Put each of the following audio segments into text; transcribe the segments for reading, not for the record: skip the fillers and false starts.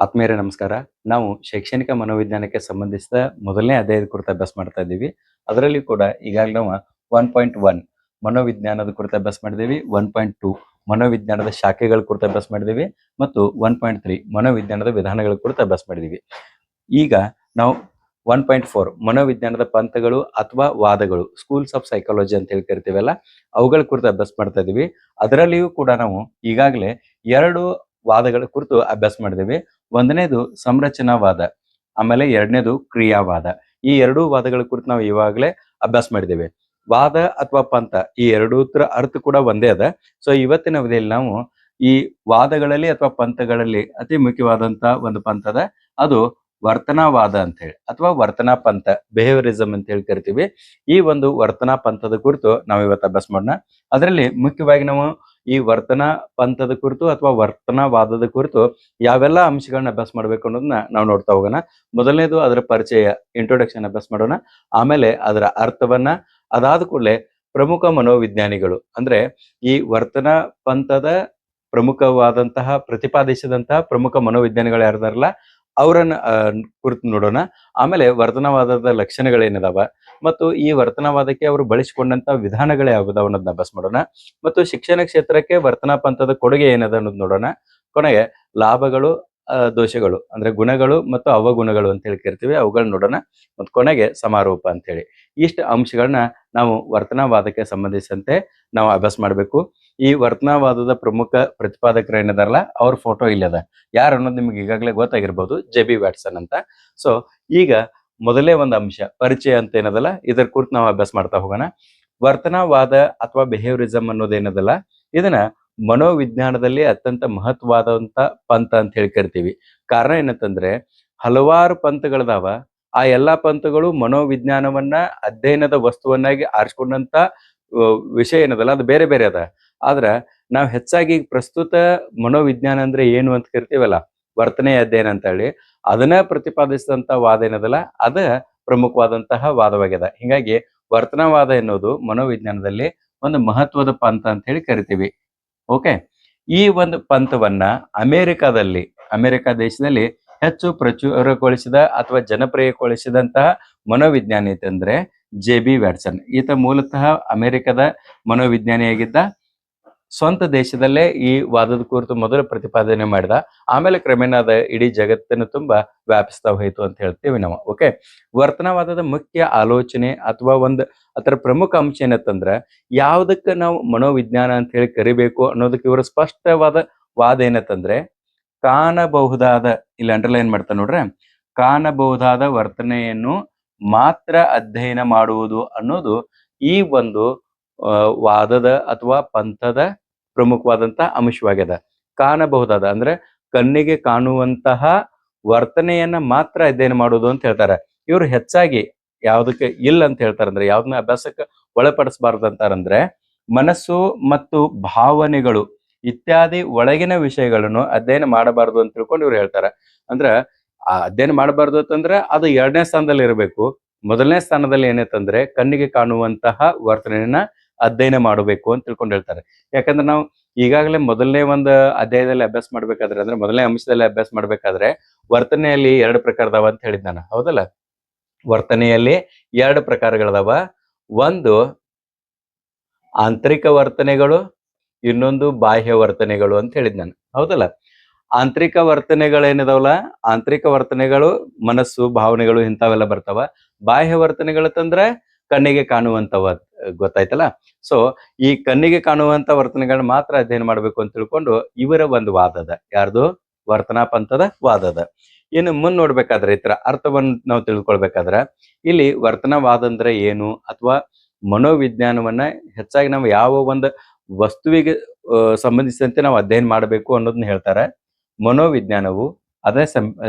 ಆತ್ಮೀಯರೇ ನಮಸ್ಕಾರ. ನಾವು ಶೈಕ್ಷಣಿಕ ಮನೋವಿಜ್ಞಾನಕ್ಕೆ ಸಂಬಂಧಿಸಿದ ಮೊದಲನೇ ಅಧ್ಯಾಯದ ಕುರಿತು ಅಭ್ಯಾಸ ಮಾಡ್ತಾ ಇದ್ದೀವಿ. ಅದರಲ್ಲಿ ಕೂಡ ಈಗಾಗಲೇ ನಾವು 1.1 ಮನೋವಿಜ್ಞಾನದ ಕುರಿತು ಅಭ್ಯಾಸ ಮಾಡಿದ್ದೀವಿ. 1.2 ಮನೋವಿಜ್ಞಾನದ ಶಾಖೆಗಳ ಕುರಿತು ಅಭ್ಯಾಸ ಮಾಡಿದ್ದೀವಿ ಮತ್ತು 1.3 ಮನೋವಿಜ್ಞಾನದ ವಿಧಾನಗಳ ಕುರಿತು ಅಭ್ಯಾಸ ಮಾಡಿದ್ದೀವಿ. ಈಗ ನಾವು 1.4 ಮನೋವಿಜ್ಞಾನದ ಪಂಥಗಳು ಅಥವಾ ವಾದಗಳು, ಸ್ಕೂಲ್ಸ್ ಆಫ್ ಸೈಕಾಲಜಿ ಅಂತ ಹೇಳಿ ಕರಿತೀವಲ್ಲ, ಅವುಗಳ ಕುರಿತು ಅಭ್ಯಾಸ ಮಾಡ್ತಾ ಇದ್ದೀವಿ. ಅದರಲ್ಲಿಯೂ ಕೂಡ ನಾವು ಈಗಾಗಲೇ 2 ವಾದಗಳ ಕುರಿತು ಅಭ್ಯಾಸ ಮಾಡಿದ್ದೀವಿ. ಒಂದನೇದು ಸಂರಚನಾವಾದ, ಆಮೇಲೆ ಎರಡನೇದು ಕ್ರಿಯಾವಾದ. ಈ ಎರಡೂ ವಾದಗಳ ಕುರಿತು ನಾವು ಇವಾಗಲೇ ಅಭ್ಯಾಸ ಮಾಡಿದ್ದೇವೆ. ವಾದ ಅಥವಾ ಪಂಥ ಈ ಎರಡೂತರ ಅರ್ಥ ಕೂಡ ಒಂದೇ ಅದ. ಸೊ ಇವತ್ತಿನ ಅವಧಿಯಲ್ಲಿ ನಾವು ಈ ವಾದಗಳಲ್ಲಿ ಅಥವಾ ಪಂಥಗಳಲ್ಲಿ ಅತಿ ಮುಖ್ಯವಾದಂತ ಒಂದು ಪಂಥದ ಅದು ವರ್ತನಾವಾದ ಅಂತ ಹೇಳಿ ಅಥವಾ ವರ್ತನಾ ಪಂಥ, ಬಿಹೇವಿಯರಿಸಮ್ ಅಂತ ಹೇಳಿ ಕರಿತೀವಿ. ಈ ಒಂದು ವರ್ತನಾ ಪಂಥದ ಕುರಿತು ನಾವು ಇವತ್ತು ಅಭ್ಯಾಸ ಮಾಡೋಣ. ಅದರಲ್ಲಿ ಮುಖ್ಯವಾಗಿ ನಾವು ಈ ವರ್ತನಾ ಪಂಥದ ಕುರಿತು ಅಥವಾ ವರ್ತನವಾದದ ಕುರಿತು ಯಾವೆಲ್ಲ ಅಂಶಗಳನ್ನ ಅಭ್ಯಾಸ ಮಾಡ್ಬೇಕು ಅನ್ನೋದನ್ನ ನಾವು ನೋಡ್ತಾ ಹೋಗೋಣ. ಮೊದಲನೇದು ಅದರ ಪರಿಚಯ, ಇಂಟ್ರೊಡಕ್ಷನ್ ಅಭ್ಯಾಸ ಮಾಡೋಣ. ಆಮೇಲೆ ಅದರ ಅರ್ಥವನ್ನ, ಅದಾದ ಕೂಡಲೇ ಪ್ರಮುಖ ಮನೋವಿಜ್ಞಾನಿಗಳು ಅಂದ್ರೆ ಈ ವರ್ತನಾ ಪಂಥದ ಪ್ರಮುಖವಾದಂತಹ ಪ್ರತಿಪಾದಿಸಿದಂತಹ ಪ್ರಮುಖ ಮನೋವಿಜ್ಞಾನಿಗಳು ಯಾರಿದಾರಲ್ಲ ಅವರನ್ನ ಕುರಿತು ನೋಡೋಣ. ಆಮೇಲೆ ವರ್ತನವಾದದ ಲಕ್ಷಣಗಳೇನಿದಾವ ಮತ್ತು ಈ ವರ್ತನವಾದಕ್ಕೆ ಅವರು ಬಳಸಿಕೊಂಡಂತ ವಿಧಾನಗಳು ಯಾವುದಾವ ಅನ್ನೋದನ್ನ ಅಭ್ಯಾಸ ಮಾಡೋಣ. ಮತ್ತು ಶಿಕ್ಷಣ ಕ್ಷೇತ್ರಕ್ಕೆ ವರ್ತನಾ ಪಂಥದ ಕೊಡುಗೆ ಏನದ ಅನ್ನೋದು ನೋಡೋಣ. ಕೊನೆಗೆ ಲಾಭಗಳು, ದೋಷಗಳು ಅಂದ್ರೆ ಗುಣಗಳು ಮತ್ತು ಅವಗುಣಗಳು ಅಂತ ಹೇಳಿ ಕರಿತೀವಿ, ಅವುಗಳನ್ನ ನೋಡೋಣ. ಮತ್ತು ಕೊನೆಗೆ ಸಮಾರೋಪ ಅಂತ ಹೇಳಿ ಇಷ್ಟು ಅಂಶಗಳನ್ನ ನಾವು ವರ್ತನವಾದಕ್ಕೆ ಸಂಬಂಧಿಸಿದಂತೆ ನಾವು ಅಭ್ಯಾಸ ಮಾಡಬೇಕು. ಈ ವರ್ತನವಾದದ ಪ್ರಮುಖ ಪ್ರತಿಪಾದಕರು ಏನಿದಾರಲ್ಲ ಅವ್ರ ಫೋಟೋ ಇಲ್ಲದ, ಯಾರು ಅನ್ನೋದು ನಿಮ್ಗೆ ಈಗಾಗಲೇ ಗೊತ್ತಾಗಿರ್ಬೋದು, ಜೆ.ಬಿ. ವ್ಯಾಟ್ಸನ್ ಅಂತ. ಸೊ ಈಗ ಮೊದಲೇ ಒಂದು ಅಂಶ ಪರಿಚಯ ಅಂತ ಏನದಲ್ಲ, ಇದರ ಕುರಿತು ನಾವು ಅಭ್ಯಾಸ ಮಾಡ್ತಾ ಹೋಗೋಣ. ವರ್ತನವಾದ ಅಥವಾ ಬಿಹೇವಿಯರಿಸಮ್ ಅನ್ನೋದೇನದಲ್ಲ, ಇದನ್ನ ಮನೋವಿಜ್ಞಾನದಲ್ಲಿ ಅತ್ಯಂತ ಮಹತ್ವವಾದಂತ ಪಂಥ ಅಂತ ಹೇಳಿ ಕರಿತೀವಿ. ಕಾರಣ ಏನಂತಂದ್ರೆ ಹಲವಾರು ಪಂಥಗಳದಾವ. ಆ ಎಲ್ಲಾ ಪಂಥಗಳು ಮನೋವಿಜ್ಞಾನವನ್ನ ಅಧ್ಯಯನದ ವಸ್ತುವನ್ನಾಗಿ ಆರಿಸ್ಕೊಂಡಂತ ವಿಷಯ ಏನದಲ್ಲ ಅದು ಬೇರೆ ಬೇರೆ ಅದ. ಆದ್ರ ನಾವು ಹೆಚ್ಚಾಗಿ ಪ್ರಸ್ತುತ ಮನೋವಿಜ್ಞಾನ ಅಂದ್ರೆ ಏನು ಅಂತ ಕರಿತೀವಲ್ಲ, ವರ್ತನೆ ಅಧ್ಯಯನ ಅಂತ ಹೇಳಿ, ಅದನ್ನ ಪ್ರತಿಪಾದಿಸಿದಂತ ವಾದ ಏನದಲ್ಲ ಅದ ಪ್ರಮುಖವಾದಂತಹ ವಾದವಾಗ್ಯದ. ಹಿಂಗಾಗಿ ವರ್ತನವಾದ ಎನ್ನುವುದು ಮನೋವಿಜ್ಞಾನದಲ್ಲಿ ಒಂದು ಮಹತ್ವದ ಪಂಥ ಅಂತ ಹೇಳಿ ಕರಿತೀವಿ. ಓಕೆ, ಈ ಒಂದು ಪಂಥವನ್ನ ಅಮೆರಿಕ ದೇಶದಲ್ಲಿ ಹೆಚ್ಚು ಪ್ರಚುರಗೊಳಿಸಿದ ಅಥವಾ ಜನಪ್ರಿಯಗೊಳಿಸಿದಂತಹ ಮನೋವಿಜ್ಞಾನಿ ಅಂತಂದ್ರೆ ಜೆ.ಬಿ. ವ್ಯಾಟ್ಸನ್. ಈತ ಮೂಲತಃ ಅಮೆರಿಕದ ಮನೋವಿಜ್ಞಾನಿಯಾಗಿದ್ದ. ಸ್ವಂತ ದೇಶದಲ್ಲೇ ಈ ವಾದದ ಕುರಿತು ಮೊದಲು ಪ್ರತಿಪಾದನೆ ಮಾಡಿದ. ಆಮೇಲೆ ಕ್ರಮೇಣ ಅದ ಇಡೀ ಜಗತ್ತಿನ ತುಂಬಾ ವ್ಯಾಪಿಸ್ತಾ ಹೋಯಿತು ಅಂತ ಹೇಳ್ತೀವಿ ನಾವು. ಓಕೆ, ವರ್ತನವಾದದ ಮುಖ್ಯ ಆಲೋಚನೆ ಅಥವಾ ಒಂದು ಅದರ ಪ್ರಮುಖ ಅಂಶ ಏನತ್ತಂದ್ರ ಯಾವ್ದಕ್ಕೆ ನಾವು ಮನೋವಿಜ್ಞಾನ ಅಂತ ಹೇಳಿ ಕರಿಬೇಕು ಅನ್ನೋದಕ್ಕೆ ಇವರು ಸ್ಪಷ್ಟವಾದ ವಾದ ಏನತ್ತಂದ್ರೆ ಕಾಣಬಹುದಾದ, ಇಲ್ಲಿ ಅಂಡರ್ಲೈನ್ ಮಾಡ್ತಾ ನೋಡ್ರೆ, ಕಾಣಬಹುದಾದ ವರ್ತನೆಯನ್ನು ಮಾತ್ರ ಅಧ್ಯಯನ ಮಾಡುವುದು ಅನ್ನೋದು ಈ ಒಂದು ವಾದದ ಅಥವಾ ಪಂಥದ ಪ್ರಮುಖವಾದಂತ ಅಂಶವಾಗ್ಯದ. ಕಾಣಬಹುದಾದ ಅಂದ್ರೆ ಕಣ್ಣಿಗೆ ಕಾಣುವಂತಹ ವರ್ತನೆಯನ್ನ ಮಾತ್ರ ಅಧ್ಯಯನ ಮಾಡುವುದು ಅಂತ ಹೇಳ್ತಾರೆ. ಇವರು ಹೆಚ್ಚಾಗಿ ಯಾವ್ದಕ್ಕೆ ಇಲ್ಲ ಅಂತ ಹೇಳ್ತಾರೆ ಅಂದ್ರೆ ಯಾವ್ದನ್ನ ಅಭ್ಯಾಸಕ್ಕೆ ಒಳಪಡಿಸಬಾರ್ದು ಅಂತಾರಂದ್ರೆ ಮನಸ್ಸು ಮತ್ತು ಭಾವನೆಗಳು ಇತ್ಯಾದಿ ಒಳಗಿನ ವಿಷಯಗಳನ್ನು ಅಧ್ಯಯನ ಮಾಡಬಾರದು ಅಂತ ತಿಳ್ಕೊಂಡು ಇವ್ರು ಹೇಳ್ತಾರೆ. ಅಂದ್ರ ಆ ಅಧ್ಯಯನ ಮಾಡಬಾರ್ದು ಅಂತಂದ್ರೆ ಅದು 2ನೇ ಸ್ಥಾನದಲ್ಲಿ ಇರಬೇಕು. ಮೊದಲನೇ ಸ್ಥಾನದಲ್ಲಿ ಏನೈತಂದ್ರೆ ಕಣ್ಣಿಗೆ ಕಾಣುವಂತಹ ವರ್ತನೆಯನ್ನ ಅಧ್ಯಯನ ಮಾಡಬೇಕು ಅಂತ ತಿಳ್ಕೊಂಡು ಹೇಳ್ತಾರೆ. ಯಾಕಂದ್ರೆ ನಾವು ಈಗಾಗಲೇ ಮೊದಲನೇ ಒಂದು ಅಧ್ಯಾಯದಲ್ಲಿ ಅಭ್ಯಾಸ ಮಾಡ್ಬೇಕಾದ್ರೆ ಅಂದ್ರೆ ಮೊದಲನೇ ಅಂಶದಲ್ಲಿ ಅಭ್ಯಾಸ ಮಾಡ್ಬೇಕಾದ್ರೆ ವರ್ತನೆಯಲ್ಲಿ 2 ಪ್ರಕಾರದವ ಅಂತ ಹೇಳಿದ್ ನಾನು, ಹೌದಲ್ಲ? ವರ್ತನೆಯಲ್ಲಿ 2 ಪ್ರಕಾರಗಳದಾವ. ಒಂದು ಆಂತರಿಕ ವರ್ತನೆಗಳು, ಇನ್ನೊಂದು ಬಾಹ್ಯ ವರ್ತನೆಗಳು ಅಂತ ಹೇಳಿದ್ ನಾನು, ಹೌದಲ್ಲ? ಆಂತರಿಕ ವರ್ತನೆಗಳೇನಿದಾವಲ್ಲ, ಆಂತರಿಕ ವರ್ತನೆಗಳು ಮನಸ್ಸು, ಭಾವನೆಗಳು ಇಂಥವೆಲ್ಲ ಬರ್ತಾವ. ಬಾಹ್ಯ ವರ್ತನೆಗಳಂತಂದ್ರೆ ಕಣ್ಣಿಗೆ ಕಾಣುವಂತವ, ಗೊತ್ತಾಯ್ತಲ್ಲ? ಸೊ ಈ ಕಣ್ಣಿಗೆ ಕಾಣುವಂತ ವರ್ತನೆಗಳನ್ನ ಮಾತ್ರ ಅಧ್ಯಯನ ಮಾಡ್ಬೇಕು ಅಂತ ತಿಳ್ಕೊಂಡು ಇವರ ಒಂದು ವಾದದ, ಯಾರ್ದು? ವರ್ತನಾ ಪಂಥದ ವಾದದ. ಇನ್ನು ಮುಂದ್ ನೋಡ್ಬೇಕಾದ್ರೆ ಇತರ ಅರ್ಥವನ್ನು ನಾವು ತಿಳ್ಕೊಳ್ಬೇಕಾದ್ರೆ ಇಲ್ಲಿ ವರ್ತನವಾದ ಅಂದ್ರೆ ಏನು ಅಥವಾ ಮನೋವಿಜ್ಞಾನವನ್ನ ಹೆಚ್ಚಾಗಿ ನಾವು ಯಾವ ಒಂದು ವಸ್ತುವಿಗೆ ಸಂಬಂಧಿಸಿದಂತೆ ನಾವು ಅಧ್ಯಯನ ಮಾಡಬೇಕು ಅನ್ನೋದನ್ನ ಹೇಳ್ತಾರೆ. ಮನೋವಿಜ್ಞಾನವು ಅದೇ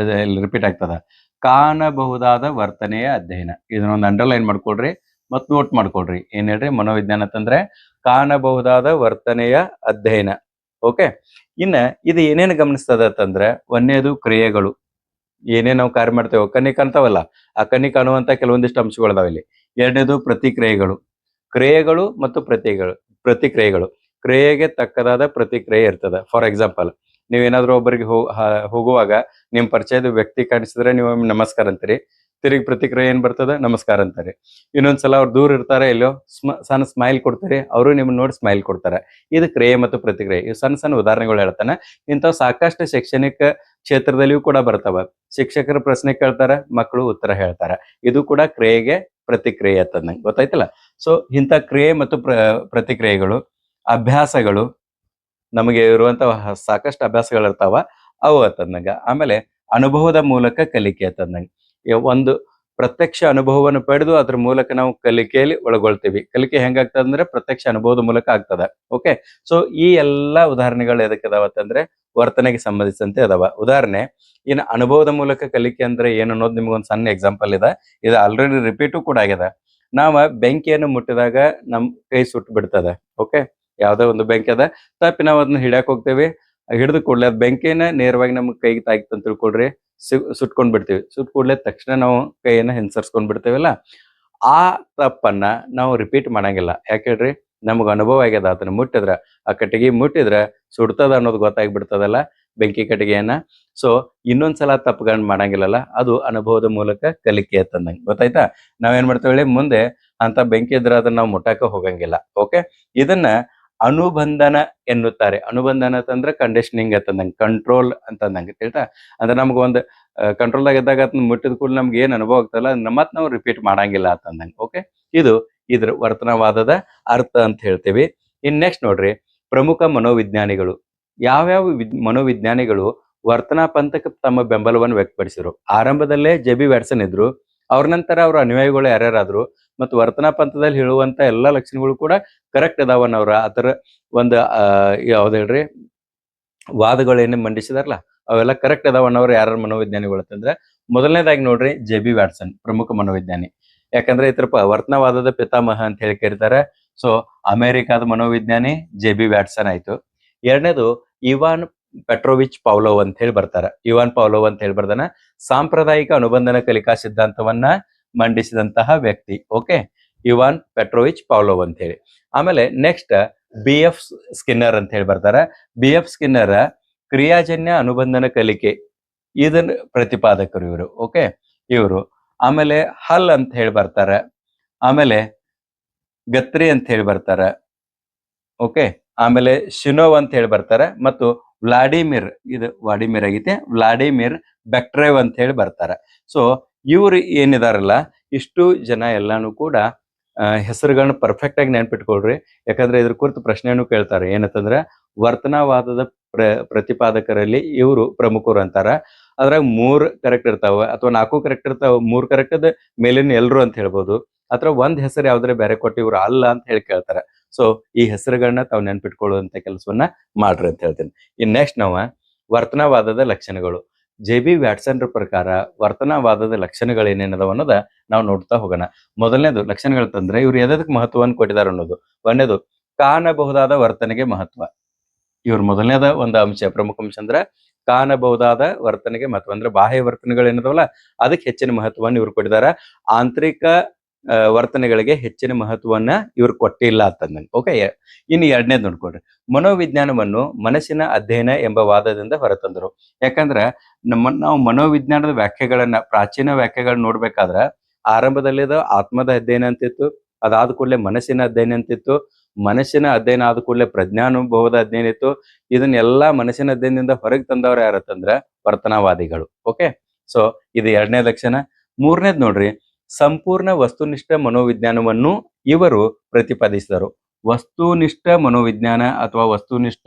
ರಿಪೀಟ್ ಆಗ್ತದ, ಕಾಣಬಹುದಾದ ವರ್ತನೆಯ ಅಧ್ಯಯನ. ಇದನ್ನೊಂದು ಅಂಡರ್ಲೈನ್ ಮಾಡ್ಕೊಳ್ರಿ ಮತ್ತು ನೋಟ್ ಮಾಡ್ಕೊಳ್ರಿ. ಏನ್ ಹೇಳ್ರಿ? ಮನೋವಿಜ್ಞಾನ ಅಂತಂದ್ರೆ ಕಾಣಬಹುದಾದ ವರ್ತನೆಯ ಅಧ್ಯಯನ. ಓಕೆ, ಇನ್ನ ಇದು ಏನೇನು ಗಮನಿಸ್ತದ ಅಂತಂದ್ರೆ ಒಂದನೇದು ಕ್ರಿಯೆಗಳು. ಏನೇನ್ ನಾವು ಕಾರ್ಯ ಮಾಡ್ತೇವೆ ಕಣ್ಣಿಗೆ ಕಾಣ್ತಾವಲ್ಲ, ಆ ಕಣ್ಣಿಗೆ ಕಾಣುವಂತ ಕೆಲವೊಂದಿಷ್ಟು ಅಂಶಗಳದಾವ ಇಲ್ಲಿ. ಎರಡನೇದು ಪ್ರತಿಕ್ರಿಯೆಗಳು. ಕ್ರಿಯೆಗಳು ಮತ್ತು ಪ್ರತಿಕ್ರಿಯೆಗಳು. ಕ್ರಿಯೆಗೆ ತಕ್ಕದಾದ ಪ್ರತಿಕ್ರಿಯೆ ಇರ್ತದ. ಫಾರ್ ಎಕ್ಸಾಂಪಲ್, ನೀವೇನಾದ್ರೂ ಒಬ್ಬರಿಗೆ ಹೋಗುವಾಗ ನಿಮ್ ಪರಿಚಯದ ವ್ಯಕ್ತಿ ಕಾಣಿಸಿದ್ರೆ ನೀವು ನಮಸ್ಕಾರ ಅಂತೀರಿ, ತಿರುಗಿ ಪ್ರತಿಕ್ರಿಯೆ ಏನ್ ಬರ್ತದ ನಮಸ್ಕಾರ ಅಂತಾರೆ. ಇನ್ನೊಂದ್ಸಲ ಅವ್ರು ದೂರ ಇರ್ತಾರೆ, ಎಲ್ಲೋ ಸಣ್ಣ ಸ್ಮೈಲ್ ಕೊಡ್ತಾರೆ, ಅವರು ನಿಮ್ಮನ್ನ ನೋಡಿ ಸ್ಮೈಲ್ ಕೊಡ್ತಾರೆ. ಇದು ಕ್ರಿಯೆ ಮತ್ತು ಪ್ರತಿಕ್ರಿಯೆ. ಇವು ಸಣ್ಣ ಸಣ್ಣ ಉದಾಹರಣೆಗಳು ಹೇಳ್ತಾನೆ. ಇಂಥವು ಸಾಕಷ್ಟು ಶೈಕ್ಷಣಿಕ ಕ್ಷೇತ್ರದಲ್ಲಿಯೂ ಕೂಡ ಬರ್ತಾವ. ಶಿಕ್ಷಕರ ಪ್ರಶ್ನೆ ಕೇಳ್ತಾರ, ಮಕ್ಕಳು ಉತ್ತರ ಹೇಳ್ತಾರ. ಇದು ಕೂಡ ಕ್ರಿಯೆಗೆ ಪ್ರತಿಕ್ರಿಯೆ ಅಂತಂದಂಗೆ ಗೊತ್ತಾಯ್ತಲ್ಲ. ಸೊ ಇಂಥ ಕ್ರಿಯೆ ಮತ್ತು ಪ್ರತಿಕ್ರಿಯೆಗಳು, ಅಭ್ಯಾಸಗಳು, ನಮಗೆ ಇರುವಂತಹ ಸಾಕಷ್ಟು ಅಭ್ಯಾಸಗಳು ಇರ್ತಾವ, ಅವು ಅಂತಂದಂಗ. ಆಮೇಲೆ ಅನುಭವದ ಮೂಲಕ ಕಲಿಕೆ ಅಂತಂದಂಗೆ. ಒಂದು ಪ್ರತ್ಯಕ್ಷ ಅನುಭವವನ್ನು ಪಡೆದು ಅದ್ರ ಮೂಲಕ ನಾವು ಕಲಿಕೆಯಲ್ಲಿ ಒಳಗೊಳ್ತೀವಿ. ಕಲಿಕೆ ಹೆಂಗಾಗ್ತದ ಅಂದ್ರೆ ಪ್ರತ್ಯಕ್ಷ ಅನುಭವದ ಮೂಲಕ ಆಗ್ತದ. ಓಕೆ, ಸೊ ಈ ಎಲ್ಲಾ ಉದಾಹರಣೆಗಳು ಎದಕ್ಕೆ ಅದಾವ ಅಂತಂದ್ರೆ ವರ್ತನೆಗೆ ಸಂಬಂಧಿಸಿದಂತೆ ಅದಾವ. ಉದಾಹರಣೆ, ಇನ್ನು ಅನುಭವದ ಮೂಲಕ ಕಲಿಕೆ ಅಂದ್ರೆ ಏನು ಅನ್ನೋದು ನಿಮ್ಗೊಂದು ಸಣ್ಣ ಎಕ್ಸಾಂಪಲ್ ಇದೆ. ಇದು ಆಲ್ರೆಡಿ ರಿಪೀಟು ಕೂಡ ಆಗ್ಯದ. ನಾವ ಬೆಂಕಿಯನ್ನು ಮುಟ್ಟಿದಾಗ ನಮ್ ಕೈ ಸುಟ್ಟು ಬಿಡ್ತದ. ಓಕೆ, ಯಾವ್ದೋ ಒಂದು ಬೆಂಕಿ ಅದ, ತಪ್ಪಿ ನಾವು ಅದನ್ನ ಹಿಡಿಯಕ್ ಹೋಗ್ತೇವೆ. ಹಿಡಿದು ಕೂಡಲೇ ಅದ್ ಬೆಂಕಿನ ನೇರವಾಗಿ ನಮ್ ಕೈಗೆ ತಾಗಿತ್ತು ಅಂತ ತಿಳ್ಕೊಳ್ರಿ, ಸುಟ್ಕೊಂಡ್ ಬಿಡ್ತೀವಿ. ಸುಟ್ ಕೂಡಲೇ ತಕ್ಷಣ ನಾವು ಕೈಯನ್ನ ಹಿಂಸರ್ಸ್ಕೊಂಡ್ ಬಿಡ್ತೇವಲ್ಲ. ಆ ತಪ್ಪನ್ನ ನಾವು ರಿಪೀಟ್ ಮಾಡಂಗಿಲ್ಲ. ಯಾಕೆ ಹೇಳ್ರಿ, ನಮಗ್ ಅನುಭವ ಆಗ್ಯದ. ಅದನ್ನ ಮುಟ್ಟಿದ್ರ, ಆ ಕಟ್ಟಿಗೆ ಮುಟ್ಟಿದ್ರ ಸುಡ್ತದ ಅನ್ನೋದು ಗೊತ್ತಾಗ್ಬಿಡ್ತದಲ್ಲ, ಬೆಂಕಿ ಕಟ್ಟಿಗೆಯನ್ನ. ಸೊ ಇನ್ನೊಂದ್ಸಲ ತಪ್ಪುಗಳನ್ನ ಮಾಡಂಗಿಲ್ಲಲ್ಲ, ಅದು ಅನುಭವದ ಮೂಲಕ ಕಲಿಕೆ ಅಂತಂದಂಗೆ ಗೊತ್ತಾಯ್ತಾ. ನಾವೇನ್ ಮಾಡ್ತೇವೆ, ಮುಂದೆ ಅಂತ ಬೆಂಕಿ ಇದ್ರ ಅದನ್ನ ನಾವು ಮುಟ್ಟಾಕ ಹೋಗಂಗಿಲ್ಲ. ಓಕೆ, ಇದನ್ನ ಅನುಬಂಧನ ಎನ್ನುತ್ತಾರೆ. ಅನುಬಂಧನ ಅಂತಂದ್ರೆ ಕಂಡೀಷನಿಂಗ್ ಅಂತಂದಂಗೆ, ಕಂಟ್ರೋಲ್ ಅಂತಂದಂಗೆ ತಿಳ್ತಾ. ಅಂದ್ರೆ ನಮ್ಗ ಒಂದು ಕಂಟ್ರೋಲ್ದಾಗ ಇದ್ದಾಗ ಅದನ್ನ ಮುಟ್ಟಿದ ಕೂಡ ನಮ್ಗೆ ಏನ್ ಅನುಭವ ಆಗ್ತಲ್ಲ, ಮತ್ ನಾವು ರಿಪೀಟ್ ಮಾಡಂಗಿಲ್ಲ ಅಂತಂದಂಗೆ. ಓಕೆ, ಇದು ಇದ್ರ ವರ್ತನವಾದದ ಅರ್ಥ ಅಂತ ಹೇಳ್ತೀವಿ. ಇನ್ ನೆಕ್ಸ್ಟ್ ನೋಡ್ರಿ, ಪ್ರಮುಖ ಮನೋವಿಜ್ಞಾನಿಗಳು. ಯಾವ್ಯಾವ ಮನೋವಿಜ್ಞಾನಿಗಳು ವರ್ತನಾ ಪಂಥಕ್ಕೆ ತಮ್ಮ ಬೆಂಬಲವನ್ನು ವ್ಯಕ್ತಪಡಿಸಿದ್ರು. ಆರಂಭದಲ್ಲೇ ಜೆ.ಬಿ. ವ್ಯಾಟ್ಸನ್ ಇದ್ರು. ಅವ್ರ ನಂತರ ಅವ್ರ ಅನುಯಾಯಿಗಳು ಯಾರ್ಯಾರಾದ್ರು ಮತ್ತು ವರ್ತನಾ ಪಂಥದಲ್ಲಿ ಹೇಳುವಂತ ಎಲ್ಲಾ ಲಕ್ಷಣಗಳು ಕೂಡ ಕರೆಕ್ಟ್ ಅದಾವನ್ನವ್ರ ಅದರ ಒಂದು ಯಾವ್ದು ಹೇಳ್ರಿ ವಾದಗಳು ಏನೇ ಮಂಡಿಸಿದಾರಲ್ಲ, ಅವೆಲ್ಲ ಕರೆಕ್ಟ್ ಅದಾವನ್ನವ್ರು ಯಾರ ಮನೋವಿಜ್ಞಾನಿಗಳು ಅಂತಂದ್ರೆ, ಮೊದಲನೇದಾಗಿ ನೋಡ್ರಿ ಜೆ.ಬಿ. ವ್ಯಾಟ್ಸನ್ ಪ್ರಮುಖ ಮನೋವಿಜ್ಞಾನಿ. ಯಾಕಂದ್ರೆ ಇತರ ವರ್ತನವಾದದ ಪಿತಾಮಹ ಅಂತ ಹೇಳಿ ಕರೀತಾರೆ. ಸೊ ಅಮೆರಿಕಾದ ಮನೋವಿಜ್ಞಾನಿ ಜೆ.ಬಿ. ವ್ಯಾಟ್ಸನ್ ಆಯ್ತು. ಎರಡನೇದು ಇವಾನ್ ಪೆಟ್ರೋವಿಚ್ ಪೌಲೋವ್ ಅಂತ ಹೇಳಿ ಬರ್ತಾರ. ಇವಾನ್ ಪೌಲೋವ್ ಅಂತ ಹೇಳಿ ಬರ್ದಾನ. ಸಾಂಪ್ರದಾಯಿಕ ಅನುಬಂಧನ ಕಲಿಕಾ ಸಿದ್ಧಾಂತವನ್ನ ಮಂಡಿಸಿದಂತಹ ವ್ಯಕ್ತಿ. ಓಕೆ, ಇವಾನ್ ಪೆಟ್ರೋವಿಚ್ ಪೌಲೋವ್ ಅಂತ ಹೇಳಿ. ಆಮೇಲೆ ನೆಕ್ಸ್ಟ್ ಬಿ.ಎಫ್. ಸ್ಕಿನ್ನರ್ ಅಂತ ಹೇಳಿ ಬರ್ತಾರ. ಬಿ.ಎಫ್. ಸ್ಕಿನ್ನರ್ ಕ್ರಿಯಾಜನ್ಯ ಅನುಬಂಧನ ಕಲಿಕೆ ಇದನ್ನ ಪ್ರತಿಪಾದಕರು ಇವರು. ಓಕೆ, ಇವರು. ಆಮೇಲೆ ಹಲ್ ಅಂತ ಹೇಳಿ ಬರ್ತಾರ. ಆಮೇಲೆ ಗತ್ರಿ ಅಂತ ಹೇಳಿ ಬರ್ತಾರ. ಓಕೆ, ಆಮೇಲೆ ಶಿನೋವ್ ಅಂತ ಹೇಳಿ ಬರ್ತಾರ. ಮತ್ತು ವ್ಲಾಡಿಮಿರ್, ಇದು ವ್ಲಾಡಿಮಿರ್ ಆಗೈತೆ, ವ್ಲಾಡಿಮಿರ್ ಬೆಕ್ಟ್ರೇವ್ ಅಂತ ಹೇಳಿ ಬರ್ತಾರ. ಸೊ ಇವ್ರು ಏನಿದಾರಲ್ಲ, ಇಷ್ಟು ಜನ ಎಲ್ಲಾನು ಕೂಡ ಹೆಸರುಗಳನ್ನ ಪರ್ಫೆಕ್ಟ್ ಆಗಿ ನೆನ್ಪಿಟ್ಕೊಳ್ರಿ. ಯಾಕಂದ್ರೆ ಇದ್ರ ಕುರಿತು ಪ್ರಶ್ನೆಯನ್ನು ಕೇಳ್ತಾರೆ. ಏನಂತಂದ್ರೆ ವರ್ತನವಾದದ ಪ್ರತಿಪಾದಕರಲ್ಲಿ ಇವರು ಪ್ರಮುಖರು ಅಂತಾರ. ಅದ್ರಾಗ 3 ಕರೆಕ್ಟ್ ಇರ್ತಾವ ಅಥವಾ 4 ಕರೆಕ್ಟ್ ಇರ್ತಾವ. 3 ಕರೆಕ್ಟ್ ಅದ ಮೇಲಿನ ಎಲ್ರು ಅಂತ ಹೇಳ್ಬೋದು. ಅಥವಾ ಒಂದ್ ಹೆಸರು ಯಾವ್ದಾರೆ ಬೇರೆ ಕೊಟ್ಟು ಇವ್ರು ಅಲ್ಲ ಅಂತ ಹೇಳಿ ಕೇಳ್ತಾರ. ಸೊ ಈ ಹೆಸರುಗಳನ್ನ ತಾವು ನೆನ್ಪಿಟ್ಕೊಳ್ಳುವಂತ ಕೆಲಸವನ್ನ ಮಾಡ್ರಿ ಅಂತ ಹೇಳ್ತೀನಿ. ಇನ್ ನೆಕ್ಸ್ಟ್ ನಾವು ವರ್ತನವಾದದ ಲಕ್ಷಣಗಳು. ಜೆ.ಬಿ. ವ್ಯಾಟ್ಸನ್ ಪ್ರಕಾರ ವರ್ತನವಾದದ ಲಕ್ಷಣಗಳು ಏನೇನದಾವ ಅನ್ನೋದ ನಾವು ನೋಡ್ತಾ ಹೋಗೋಣ. ಮೊದಲನೇದು ಲಕ್ಷಣಗಳು ತಂದ್ರೆ ಇವ್ರು ಎದಕ್ಕೆ ಮಹತ್ವವನ್ನು ಕೊಟ್ಟಿದ್ದಾರೆ ಅನ್ನೋದು. ಒಂದೇದು ಕಾಣಬಹುದಾದ ವರ್ತನೆಗೆ ಮಹತ್ವ. ಇವ್ರ ಮೊದಲನೇದ ಒಂದು ಅಂಶ, ಪ್ರಮುಖ ಅಂಶ ಅಂದ್ರೆ ಕಾಣಬಹುದಾದ ವರ್ತನೆಗೆ ಮಹತ್ವ. ಅಂದ್ರೆ ಬಾಹ್ಯ ವರ್ತನೆಗಳು ಏನದವಲ್ಲ ಅದಕ್ಕೆ ಹೆಚ್ಚಿನ ಮಹತ್ವವನ್ನು ಇವ್ರು ಕೊಟ್ಟಿದ್ದಾರೆ. ಆಂತರಿಕ ವರ್ತನೆಗಳಿಗೆ ಹೆಚ್ಚಿನ ಮಹತ್ವವನ್ನ ಇವ್ರು ಕೊಟ್ಟಿಲ್ಲ ಅಂತಂದಂಗೆ. ಓಕೆ, ಇನ್ನು ಎರಡನೇದು ನೋಡ್ಕೊಡ್ರಿ. ಮನೋವಿಜ್ಞಾನವನ್ನು ಮನಸ್ಸಿನ ಅಧ್ಯಯನ ಎಂಬ ವಾದದಿಂದ ಹೊರತಂದ್ರು. ಯಾಕಂದ್ರ ನಾವು ಮನೋವಿಜ್ಞಾನದ ವ್ಯಾಖ್ಯೆಗಳನ್ನ, ಪ್ರಾಚೀನ ವ್ಯಾಖ್ಯೆಗಳನ್ನ ನೋಡ್ಬೇಕಾದ್ರ ಆರಂಭದಲ್ಲಿದ ಆತ್ಮದ ಅಧ್ಯಯನ ಅಂತಿತ್ತು. ಅದಾದ ಕೂಡಲೇ ಮನಸ್ಸಿನ ಅಧ್ಯಯನ ಅಂತಿತ್ತು. ಮನಸ್ಸಿನ ಅಧ್ಯಯನ ಆದ ಕೂಡಲೇ ಪ್ರಜ್ಞಾನುಭವದ ಅಧ್ಯಯನ ಇತ್ತು. ಇದನ್ನೆಲ್ಲಾ ಮನಸ್ಸಿನ ಅಧ್ಯಯನದಿಂದ ಹೊರಗೆ ತಂದವ್ರು ಯಾರತ್ತಂದ್ರ ವರ್ತನವಾದಿಗಳು. ಓಕೆ, ಸೊ ಇದು ಎರಡನೇ ಲಕ್ಷಣ. ಮೂರನೇದ್ ನೋಡ್ರಿ, ಸಂಪೂರ್ಣ ವಸ್ತುನಿಷ್ಠ ಮನೋವಿಜ್ಞಾನವನ್ನು ಇವರು ಪ್ರತಿಪಾದಿಸಿದರು. ವಸ್ತುನಿಷ್ಠ ಮನೋವಿಜ್ಞಾನ ಅಥವಾ ವಸ್ತುನಿಷ್ಠ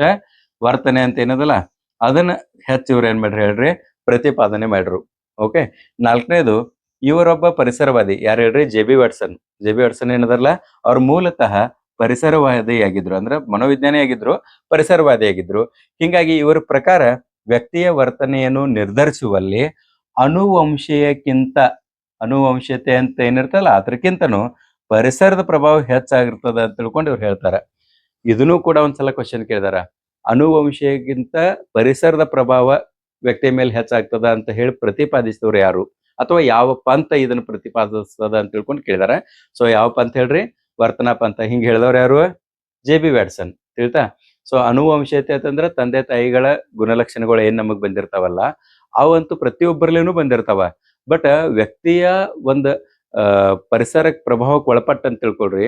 ವರ್ತನೆ ಅಂತ ಏನದಲ್ಲ ಅದನ್ನ ಹೆಚ್ಚು ಇವ್ರು ಏನ್ ಮಾಡ್ರಿ ಹೇಳ್ರಿ, ಪ್ರತಿಪಾದನೆ ಮಾಡ್ರು. ಓಕೆ, ನಾಲ್ಕನೇದು ಇವರೊಬ್ಬ ಪರಿಸರವಾದಿ. ಯಾರು ಹೇಳ್ರಿ, ಜೆ.ಬಿ. ವ್ಯಾಟ್ಸನ್. ಜೆ.ಬಿ. ವ್ಯಾಟ್ಸನ್ ಏನದಲ್ಲ ಅವ್ರ ಮೂಲತಃ ಪರಿಸರವಾದಿ ಆಗಿದ್ರು. ಅಂದ್ರೆ ಮನೋವಿಜ್ಞಾನಿ ಆಗಿದ್ರು, ಪರಿಸರವಾದಿ ಆಗಿದ್ರು. ಹಿಂಗಾಗಿ ಇವರ ಪ್ರಕಾರ ವ್ಯಕ್ತಿಯ ವರ್ತನೆಯನ್ನು ನಿರ್ಧರಿಸುವಲ್ಲಿ ಅನುವಂಶೀಯಕ್ಕಿಂತ, ಅನುವಂಶತೆ ಅಂತ ಏನಿರ್ತಲ್ಲ ಅದಕ್ಕಿಂತನೂ ಪರಿಸರದ ಪ್ರಭಾವ ಹೆಚ್ಚಾಗಿರ್ತದ ಅಂತ ತಿಳ್ಕೊಂಡು ಇವ್ರು ಹೇಳ್ತಾರ. ಇದನ್ನು ಕೂಡ ಒಂದ್ಸಲ ಕ್ವಶನ್ ಕೇಳಿದಾರ. ಅನುವಂಶೀಯಕ್ಕಿಂತ ಪರಿಸರದ ಪ್ರಭಾವ ವ್ಯಕ್ತಿಯ ಮೇಲೆ ಹೆಚ್ಚಾಗ್ತದ ಅಂತ ಹೇಳಿ ಪ್ರತಿಪಾದಿಸಿದವ್ರು ಯಾರು, ಅಥವಾ ಯಾವ ಪಂಥ ಇದನ್ನ ಪ್ರತಿಪಾದಿಸ್ತದ ಅಂತ ತಿಳ್ಕೊಂಡು ಕೇಳಿದಾರ. ಸೊ ಯಾವ ಪಂಥ ಹೇಳ್ರಿ, ವರ್ತನಾ ಪಂಥ. ಹಿಂಗ್ ಹೇಳಿದವ್ರು ಯಾರು, ಜೆ.ಬಿ. ವ್ಯಾಟ್ಸನ್. ತಿಳ್ತಾ. ಸೊ ಅನುವಂಶೀಯತೆ ಅಂತಂದ್ರೆ ತಂದೆ ತಾಯಿಗಳ ಗುಣಲಕ್ಷಣಗಳು ಏನ್ ನಮಗ್ ಬಂದಿರ್ತಾವಲ್ಲ ಅವಂತೂ ಪ್ರತಿಯೊಬ್ಬರಲ್ಲಿನೂ ಬಂದಿರ್ತಾವ. ಬಟ್ ವ್ಯಕ್ತಿಯ ಒಂದು ಪರಿಸರಕ್ಕೆ ಪ್ರಭಾವಕ್ಕೆ ಒಳಪಟ್ಟ ಅಂತ ತಿಳ್ಕೊಳ್ರಿ,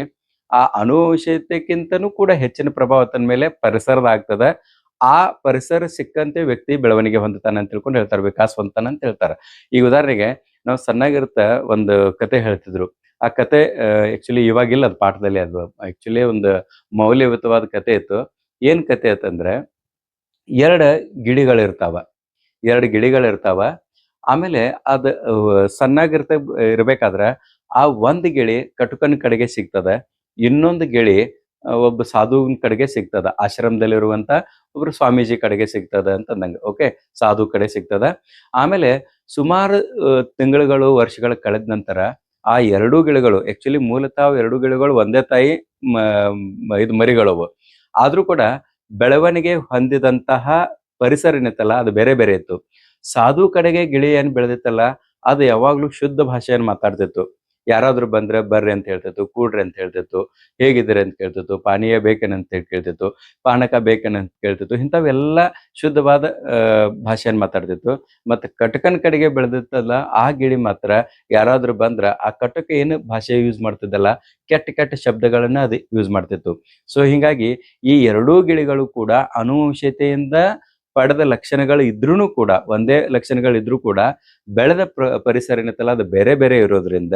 ಆ ಅನುವಂಶೀಯತೆಕ್ಕಿಂತನೂ ಕೂಡ ಹೆಚ್ಚಿನ ಪ್ರಭಾವ ತನ್ನ ಮೇಲೆ ಪರಿಸರದ ಆಗ್ತದ. ಆ ಪರಿಸರ ಸಿಕ್ಕಂತೆ ವ್ಯಕ್ತಿ ಬೆಳವಣಿಗೆ ಹೊಂದುತ್ತಾನೆ ಅಂತ ತಿಳ್ಕೊಂಡು ಹೇಳ್ತಾರೆ, ವಿಕಾಸ ಹೊಂದ್ತಾನ ಅಂತ ಹೇಳ್ತಾರೆ. ಈಗ ಉದಾಹರಣೆಗೆ ನಾವು ಸಣ್ಣಾಗಿರ್ತ ಒಂದು ಕತೆ ಹೇಳ್ತಿದ್ರು. ಆ ಕತೆ ಆಕ್ಚುಲಿ ಇವಾಗಿಲ್ಲ, ಅದು ಪಾಠದಲ್ಲಿ. ಅದು ಆಕ್ಚುಲಿ ಒಂದು ಮೌಲ್ಯಯುತವಾದ ಕತೆ ಇತ್ತು. ಏನ್ ಕತೆ ಅಂತಂದ್ರೆ, ಎರಡು ಗಿಳಿಗಳಿರ್ತಾವ. ಗಿಳಿಗಳಿರ್ತಾವ. ಆಮೇಲೆ ಅದು ಸಣ್ಣಾಗಿರ್ತ ಇರ್ಬೇಕಾದ್ರ ಆ ಒಂದ್ ಗಿಳಿ ಕಟುಕನ ಕಡೆಗೆ ಸಿಗ್ತದ, ಇನ್ನೊಂದು ಗಿಳಿ ಒಬ್ಬ ಸಾಧುವಿನ ಕಡೆಗೆ ಸಿಗ್ತದ, ಆಶ್ರಮದಲ್ಲಿರುವಂತ ಒಬ್ರು ಸ್ವಾಮೀಜಿ ಕಡೆಗೆ ಸಿಗ್ತದ ಅಂತಂದಂಗ. ಓಕೆ, ಸಾಧು ಕಡೆ ಸಿಗ್ತದ. ಆಮೇಲೆ ಸುಮಾರು ತಿಂಗಳುಗಳು ವರ್ಷಗಳ ಕಳೆದ ನಂತರ ಆ ಎರಡೂ ಗಿಳಿಗಳು, ಆಕ್ಚುಲಿ ಮೂಲತಃ ಎರಡೂ ಗಿಳಿಗಳು ಒಂದೇ ತಾಯಿ ಇದು ಮರಿಗಳವು, ಆದ್ರೂ ಕೂಡ ಬೆಳವಣಿಗೆ ಹೊಂದಿದಂತಹ ಪರಿಸರ ಏನೈತಲ್ಲ ಅದು ಬೇರೆ ಬೇರೆ ಇತ್ತು. ಸಾಧು ಕಡೆಗೆ ಗಿಳಿ ಏನ್ ಬೆಳೆದಿತ್ತಲ್ಲ ಅದು ಯಾವಾಗ್ಲೂ ಶುದ್ಧ ಭಾಷೆಯನ್ನು ಮಾತಾಡ್ತಿತ್ತು. ಯಾರಾದ್ರೂ ಬಂದ್ರೆ ಬರ್ರಿ ಅಂತ ಹೇಳ್ತಿತ್ತು, ಕೂಡ್ರಿ ಅಂತ ಹೇಳ್ತಿತ್ತು, ಹೇಗಿದ್ದೀರಿ ಅಂತ ಕೇಳ್ತಿತ್ತು, ಪಾನೀಯ ಬೇಕೇನಂತ ಕೇಳ್ತಿತ್ತು, ಪಾನಕ ಬೇಕೇನಂತ ಕೇಳ್ತಿತ್ತು. ಇಂಥವೆಲ್ಲ ಶುದ್ಧವಾದ ಭಾಷೆಯನ್ನು ಮಾತಾಡ್ತಿತ್ತು. ಮತ್ತೆ ಕಟಕನ್ ಕಡೆಗೆ ಬೆಳೆದಿತ್ತಲ್ಲ ಆ ಗಿಳಿ ಮಾತ್ರ ಯಾರಾದ್ರೂ ಬಂದ್ರ ಆ ಕಟಕ ಏನು ಭಾಷೆ ಯೂಸ್ ಮಾಡ್ತಿದ್ದಲ್ಲ ಕೆಟ್ಟ ಕೆಟ್ಟ ಶಬ್ದಗಳನ್ನ ಅದು ಯೂಸ್ ಮಾಡ್ತಿತ್ತು. ಸೊ ಹಿಂಗಾಗಿ ಈ ಎರಡೂ ಗಿಳಿಗಳು ಕೂಡ ಆನುವಂಶಿಕತೆಯಿಂದ ಪಡೆದ ಲಕ್ಷಣಗಳು ಇದ್ರೂ ಕೂಡ, ಒಂದೇ ಲಕ್ಷಣಗಳು ಇದ್ರೂ ಕೂಡ ಬೆಳೆದ ಪರಿಸರ ಏನತ್ತಲ್ಲ ಅದು ಬೇರೆ ಬೇರೆ ಇರೋದ್ರಿಂದ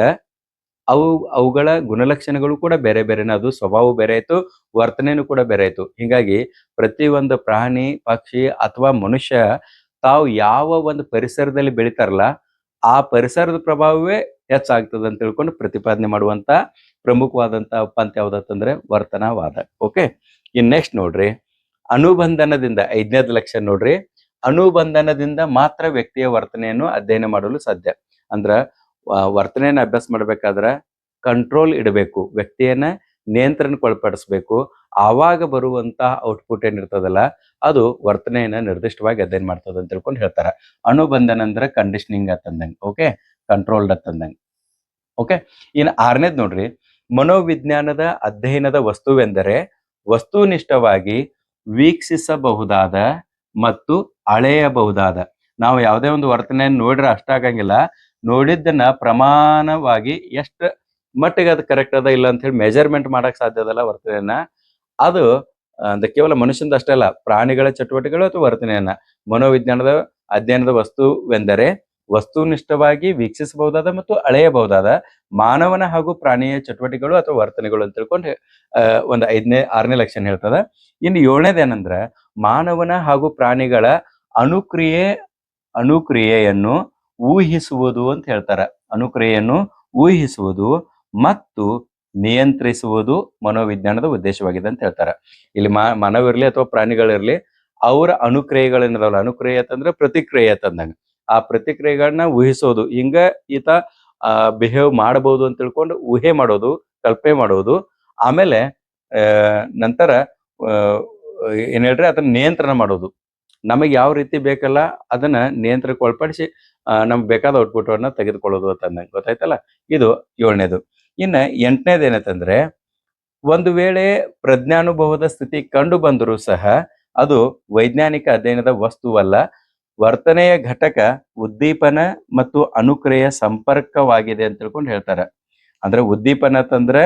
ಅವುಗಳ ಗುಣಲಕ್ಷಣಗಳು ಕೂಡ ಬೇರೆ ಬೇರೆನೆ. ಅದು ಸ್ವಭಾವ ಬೇರೆ ಆಯ್ತು, ವರ್ತನೆನೂ ಕೂಡ ಬೇರೆ ಆಯ್ತು. ಹಿಂಗಾಗಿ ಪ್ರತಿ ಒಂದು ಪ್ರಾಣಿ, ಪಕ್ಷಿ ಅಥವಾ ಮನುಷ್ಯ ತಾವು ಯಾವ ಒಂದು ಪರಿಸರದಲ್ಲಿ ಬೆಳಿತಾರಲ್ಲ ಆ ಪರಿಸರದ ಪ್ರಭಾವವೇ ಹೆಚ್ಚಾಗ್ತದೆ ಅಂತ ತಿಳ್ಕೊಂಡು ಪ್ರತಿಪಾದನೆ ಮಾಡುವಂತ ಪ್ರಮುಖವಾದಂತ ಪಂಥ ಯಾವ್ದಂತಂದ್ರೆ ವರ್ತನವಾದ. ಓಕೆ, ಇನ್ ನೆಕ್ಸ್ಟ್ ನೋಡ್ರಿ, ಅನುಬಂಧನದಿಂದ 5ನೇದು ಲಕ್ಷಣ ನೋಡ್ರಿ. ಅನುಬಂಧನದಿಂದ ಮಾತ್ರ ವ್ಯಕ್ತಿಯ ವರ್ತನೆಯನ್ನು ಅಧ್ಯಯನ ಮಾಡಲು ಸಾಧ್ಯ. ಅಂದ್ರ ವರ್ತನೆಯನ್ನ ಅಭ್ಯಾಸ ಮಾಡ್ಬೇಕಾದ್ರ ಕಂಟ್ರೋಲ್ ಇಡಬೇಕು, ವ್ಯಕ್ತಿಯನ್ನ ನಿಯಂತ್ರಣಕ್ಕೊಳಪಡಿಸ್ಬೇಕು. ಆವಾಗ ಬರುವಂತ ಔಟ್ಪುಟ್ ಏನಿರ್ತದಲ್ಲ ಅದು ವರ್ತನೆಯನ್ನ ನಿರ್ದಿಷ್ಟವಾಗಿ ಅಧ್ಯಯನ ಮಾಡ್ತದ ಅಂತ ತಿಳ್ಕೊಂಡು ಹೇಳ್ತಾರ. ಅನುಬಂಧನ ಅಂದ್ರೆ ಕಂಡೀಷನಿಂಗ್ ಅಂತಂದಂಗ. ಓಕೆ, ಕಂಟ್ರೋಲ್ಡ್ ಅಂತಂದಂಗ. ಓಕೆ, ಇನ್ನು 6ನೇದ್ ನೋಡ್ರಿ, ಮನೋವಿಜ್ಞಾನದ ಅಧ್ಯಯನದ ವಸ್ತುವೆಂದರೆ ವಸ್ತುನಿಷ್ಠವಾಗಿ ವೀಕ್ಷಿಸಬಹುದಾದ ಮತ್ತು ಅಳೆಯಬಹುದಾದ. ನಾವು ಯಾವುದೇ ಒಂದು ವರ್ತನೆಯನ್ನು ನೋಡ್ರೆ ಅಷ್ಟಾಗಂಗಿಲ್ಲ, ನೋಡಿದ್ದನ್ನ ಪ್ರಮಾಣವಾಗಿ ಎಷ್ಟು ಮಟ್ಟಿಗೆ ಅದು ಕರೆಕ್ಟ್ ಅದ ಇಲ್ಲ ಅಂತ ಹೇಳಿ ಮೆಜರ್ಮೆಂಟ್ ಮಾಡಕ್ ಸಾಧ್ಯ ಅದಲ್ಲ ವರ್ತನೆಯನ್ನ. ಅದು ಕೇವಲ ಮನುಷ್ಯಂದ ಅಷ್ಟೇ ಅಲ್ಲ, ಪ್ರಾಣಿಗಳ ಚಟುವಟಿಕೆಗಳು ಅಥವಾ ವರ್ತನೆಯನ್ನ ಮನೋವಿಜ್ಞಾನದ ಅಧ್ಯಯನದ ವಸ್ತುವೆಂದರೆ ವಸ್ತುನಿಷ್ಠವಾಗಿ ವೀಕ್ಷಿಸಬಹುದಾದ ಮತ್ತು ಅಳೆಯಬಹುದಾದ ಮಾನವನ ಹಾಗೂ ಪ್ರಾಣಿಯ ಚಟುವಟಿಕೆಗಳು ಅಥವಾ ವರ್ತನೆಗಳು ಅಂತ ತಿಳ್ಕೊಂಡು ಒಂದು 6ನೇ ಲಕ್ಷಣ ಹೇಳ್ತದ. ಇನ್ನು 7ನೇದು ಏನಂದ್ರ ಮಾನವನ ಹಾಗೂ ಪ್ರಾಣಿಗಳ ಅನುಕ್ರಿಯೆಯನ್ನು ಊಹಿಸುವುದು ಅಂತ ಹೇಳ್ತಾರ. ಅನುಕ್ರಿಯೆಯನ್ನು ಊಹಿಸುವುದು ಮತ್ತು ನಿಯಂತ್ರಿಸುವುದು ಮನೋವಿಜ್ಞಾನದ ಉದ್ದೇಶವಾಗಿದೆ ಅಂತ ಹೇಳ್ತಾರ. ಇಲ್ಲಿ ಮಾನವ ಅಥವಾ ಪ್ರಾಣಿಗಳಿರ್ಲಿ, ಅವರ ಅನುಕ್ರಿಯೆಗಳೇನದಾವಲ್ಲ, ಅನುಕ್ರಿಯೆ ಅಂತಂದ್ರೆ ಪ್ರತಿಕ್ರಿಯೆ ಅಂತಂದಂಗ. ಆ ಪ್ರತಿಕ್ರಿಯೆಗಳನ್ನ ಊಹಿಸೋದು, ಹಿಂಗ ಈತ ಬಿಹೇವ್ ಮಾಡಬಹುದು ಅಂತ ತಿಳ್ಕೊಂಡು ಊಹೆ ಮಾಡೋದು, ಕಲ್ಪನೆ ಮಾಡೋದು. ಆಮೇಲೆ ನಂತರ ಏನ್ ಹೇಳ್ರಿ ಅದನ್ನ ನಿಯಂತ್ರಣ ಮಾಡೋದು. ನಮಗೆ ಯಾವ ರೀತಿ ಬೇಕಲ್ಲ ಅದನ್ನ ನಿಯಂತ್ರಣಕ್ಕೆ ಒಳಪಡಿಸಿ ನಮ್ಗೆ ಬೇಕಾದ ಔಟ್ಪುಟ್ ಅನ್ನ ತೆಗೆದುಕೊಳ್ಳೋದು ಅಂತಂದಂಗೆ. ಗೊತ್ತಾಯ್ತಲ್ಲ, ಇದು 7ನೇದು. ಇನ್ನು 8ನೇದು ಏನಂತಂದ್ರೆ, ಒಂದು ವೇಳೆ ಪ್ರಜ್ಞಾನುಭವದ ಸ್ಥಿತಿ ಕಂಡು ಬಂದರೂ ಸಹ ಅದು ವೈಜ್ಞಾನಿಕ ಅಧ್ಯಯನದ ವಸ್ತುವಲ್ಲ, ವರ್ತನೆಯ ಘಟಕ ಉದ್ದೀಪನ ಮತ್ತು ಅನುಕ್ರಿಯೆಯ ಸಂಪರ್ಕವಾಗಿದೆ ಅಂತ ತಿಳ್ಕೊಂಡು ಹೇಳ್ತಾರೆ. ಅಂದ್ರೆ ಉದ್ದೀಪನ ಅಂತಂದ್ರೆ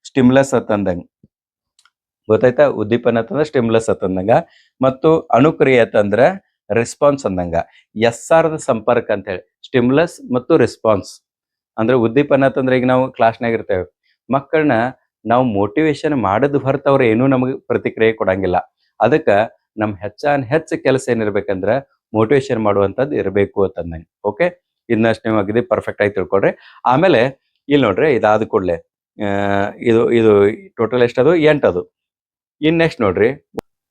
ಸ್ಟಿಮ್ಯುಲಸ್ ಅಂತಂದಂಗ. ಗೊತ್ತಾಯ್ತಾ? ಉದ್ದೀಪನ ಅಂತಂದ್ರೆ ಸ್ಟಿಮ್ಯುಲಸ್ ಅಂತಂದಂಗ, ಮತ್ತು ಅನುಕ್ರಿಯೆ ಅಂತಂದ್ರೆ ರೆಸ್ಪಾನ್ಸ್ ಅಂದಂಗ. ಎಸ್ಆರ್ದ ಸಂಪರ್ಕ ಅಂತ ಹೇಳಿ ಸ್ಟಿಮ್ಯುಲಸ್ ಮತ್ತು ರೆಸ್ಪಾನ್ಸ್. ಅಂದ್ರೆ ಉದ್ದೀಪನ ಅಂತಂದ್ರೆ ಈಗ ನಾವು ಕ್ಲಾಸ್ನಾಗ ಇರ್ತೇವೆ, ಮಕ್ಕಳನ್ನ ನಾವು ಮೋಟಿವೇಶನ್ ಮಾಡದ್ ಹೊರತು ಅವ್ರು ಏನೂ ನಮಗೆ ಪ್ರತಿಕ್ರಿಯೆ ಕೊಡಂಗಿಲ್ಲ. ಅದಕ್ಕೆ ನಮ್ ಹೆಚ್ಚು ಕೆಲಸ ಏನಿರ್ಬೇಕಂದ್ರ ಮೋಟಿವೇಶನ್ ಮಾಡುವಂಥದ್ದು ಇರಬೇಕು ಅಂತಂದಂಗೆ. ಓಕೆ, ಇನ್ನಷ್ಟು ನೀವು ಅಗದಿ ಪರ್ಫೆಕ್ಟ್ ಆಗಿ ತಿಳ್ಕೊಡ್ರಿ. ಆಮೇಲೆ ಇಲ್ಲಿ ನೋಡ್ರಿ, ಇದಾದ ಕೂಡಲೇ ಇದು ಇದು ಟೋಟಲ್ ಎಷ್ಟದು? 8 ಅದು. ಇನ್ ನೆಕ್ಸ್ಟ್ ನೋಡ್ರಿ,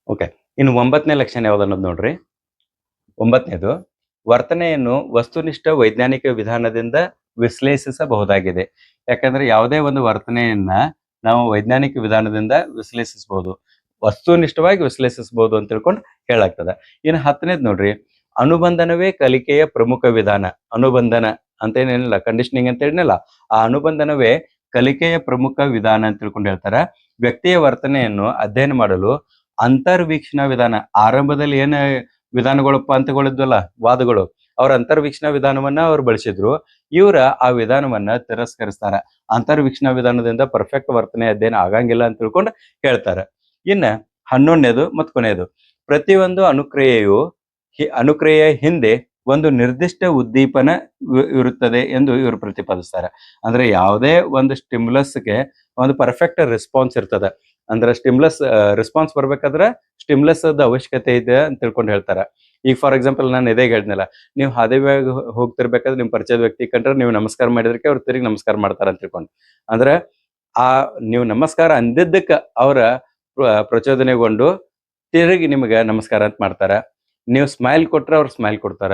ಓಕೆ, ಇನ್ನು 9ನೇ ಲಕ್ಷಣ ಯಾವ್ದನ್ನೋದು ನೋಡ್ರಿ. 9ನೇದು, ವರ್ತನೆಯನ್ನು ವಸ್ತುನಿಷ್ಠ ವೈಜ್ಞಾನಿಕ ವಿಧಾನದಿಂದ ವಿಶ್ಲೇಷಿಸಬಹುದಾಗಿದೆ. ಯಾಕಂದ್ರೆ ಯಾವುದೇ ಒಂದು ವರ್ತನೆಯನ್ನ ನಾವು ವೈಜ್ಞಾನಿಕ ವಿಧಾನದಿಂದ ವಿಶ್ಲೇಷಿಸಬಹುದು, ವಸ್ತುನಿಷ್ಠವಾಗಿ ವಿಶ್ಲೇಷಿಸಬಹುದು ಅಂತ ತಿಳ್ಕೊಂಡು ಹೇಳಾಗ್ತದ. ಇನ್ನು 10ನೇದು ನೋಡ್ರಿ, ಅನುಬಂಧನವೇ ಕಲಿಕೆಯ ಪ್ರಮುಖ ವಿಧಾನ. ಅನುಬಂಧನ ಅಂತ ಏನೇನಿಲ್ಲ, ಕಂಡೀಷನಿಂಗ್ ಅಂತ ಏನಿಲ್ಲ, ಆ ಅನುಬಂಧನವೇ ಕಲಿಕೆಯ ಪ್ರಮುಖ ವಿಧಾನ ಅಂತ ತಿಳ್ಕೊಂಡು ಹೇಳ್ತಾರ. ವ್ಯಕ್ತಿಯ ವರ್ತನೆಯನ್ನು ಅಧ್ಯಯನ ಮಾಡಲು ಅಂತರ್ವೀಕ್ಷಣಾ ವಿಧಾನ. ಆರಂಭದಲ್ಲಿ ಏನ ವಿಧಾನಗಳು ಪಂಥಗಳಿದ್ವಲ್ಲ, ವಾದಗಳು, ಅವ್ರ ಅಂತರ್ವೀಕ್ಷಣಾ ವಿಧಾನವನ್ನ ಅವ್ರು ಬಳಸಿದ್ರು. ಇವ್ರ ಆ ವಿಧಾನವನ್ನ ತಿರಸ್ಕರಿಸ್ತಾರ. ಅಂತರ್ವೀಕ್ಷಣಾ ವಿಧಾನದಿಂದ ಪರ್ಫೆಕ್ಟ್ ವರ್ತನೆ ಅಧ್ಯಯನ ಆಗಂಗಿಲ್ಲ ಅಂತ ತಿಳ್ಕೊಂಡು ಹೇಳ್ತಾರೆ. ಇನ್ನ 11ನೇದು ಮತ್ತು ಕೊನೆಯದು, ಪ್ರತಿಯೊಂದು ಅನುಕ್ರಿಯೆಯ ಹಿಂದೆ ಒಂದು ನಿರ್ದಿಷ್ಟ ಉದ್ದೀಪನ ಇರುತ್ತದೆ ಎಂದು ಇವರು ಪ್ರತಿಪಾದಿಸ್ತಾರೆ. ಅಂದ್ರೆ ಯಾವುದೇ ಒಂದು ಸ್ಟಿಮ್ಯುಲಸ್ಗೆ ಒಂದು ಪರ್ಫೆಕ್ಟ್ ರೆಸ್ಪಾನ್ಸ್ ಇರ್ತದೆ. ಅಂದ್ರೆ ರೆಸ್ಪಾನ್ಸ್ ಬರ್ಬೇಕಾದ್ರೆ ಸ್ಟಿಮ್ಯುಲಸ್ ಅವಶ್ಯಕತೆ ಇದೆ ಅಂತ ತಿಳ್ಕೊಂಡು ಹೇಳ್ತಾರೆ. ಈಗ ಫಾರ್ ಎಕ್ಸಾಂಪಲ್ ನಾನು ಇದೇ ಹೇಳಿದ್ನಲ್ಲ, ನೀವು ಹಾದಿವ್ಯಾಗ ಹೋಗ್ತಿರ್ಬೇಕಾದ್ರೆ ನಿಮ್ ಪರಿಚಯದ ವ್ಯಕ್ತಿ ಕಂಡ್ರೆ ನೀವು ನಮಸ್ಕಾರ ಮಾಡಿದ್ರಕ್ಕೆ ಅವ್ರು ತಿರುಗಿ ನಮಸ್ಕಾರ ಮಾಡ್ತಾರ ಅಂತ ತಿಳ್ಕೊಂಡು, ಅಂದ್ರೆ ಆ ನೀವು ನಮಸ್ಕಾರ ಅಂದಿದ್ದಕ್ಕೆ ಅವರ ಪ್ರಚೋದನೆಗೊಂಡು ತಿರುಗಿ ನಿಮ್ಗೆ ನಮಸ್ಕಾರ ಅಂತ ಮಾಡ್ತಾರ. ನೀವು ಸ್ಮೈಲ್ ಕೊಟ್ರೆ ಅವ್ರು ಸ್ಮೈಲ್ ಕೊಡ್ತಾರ.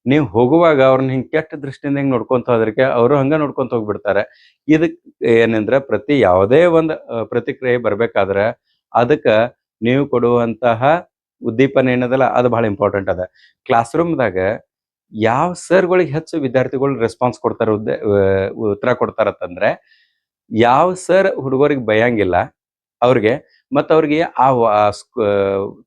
ನೀವು ಹೋಗುವಾಗ ಅವ್ರನ್ನ ಹಿಂಗೆ ಕೆಟ್ಟ ದೃಷ್ಟಿಯಿಂದ ಹಿಂಗೆ ನೋಡ್ಕೊಂತ ಹೋದ್ರಕ್ಕೆ ಅವರು ಹಂಗ ನೋಡ್ಕೊಂತ ಹೋಗ್ಬಿಡ್ತಾರೆ. ಇದಕ್ ಏನಂದ್ರೆ ಯಾವುದೇ ಒಂದು ಪ್ರತಿಕ್ರಿಯೆ ಬರ್ಬೇಕಾದ್ರೆ ಅದಕ್ಕೆ ನೀವು ಕೊಡುವಂತಹ ಉದ್ದೀಪನ ಏನದಲ್ಲ ಅದು ಬಹಳ ಇಂಪಾರ್ಟೆಂಟ್ ಅದ. ಕ್ಲಾಸ್ ರೂಮ್ದಾಗ ಯಾವ ಸರ್ಗಳಿಗೆ ಹೆಚ್ಚು ವಿದ್ಯಾರ್ಥಿಗಳು ರೆಸ್ಪಾನ್ಸ್ ಕೊಡ್ತಾರ, ಉತ್ತರ ಕೊಡ್ತಾರತ್ತಂದ್ರೆ, ಯಾವ ಸರ್ ಹುಡುಗರಿಗೆ ಬೈಯಂಗಿಲ್ಲ ಅವ್ರಿಗೆ, ಮತ್ತು ಅವ್ರಿಗೆ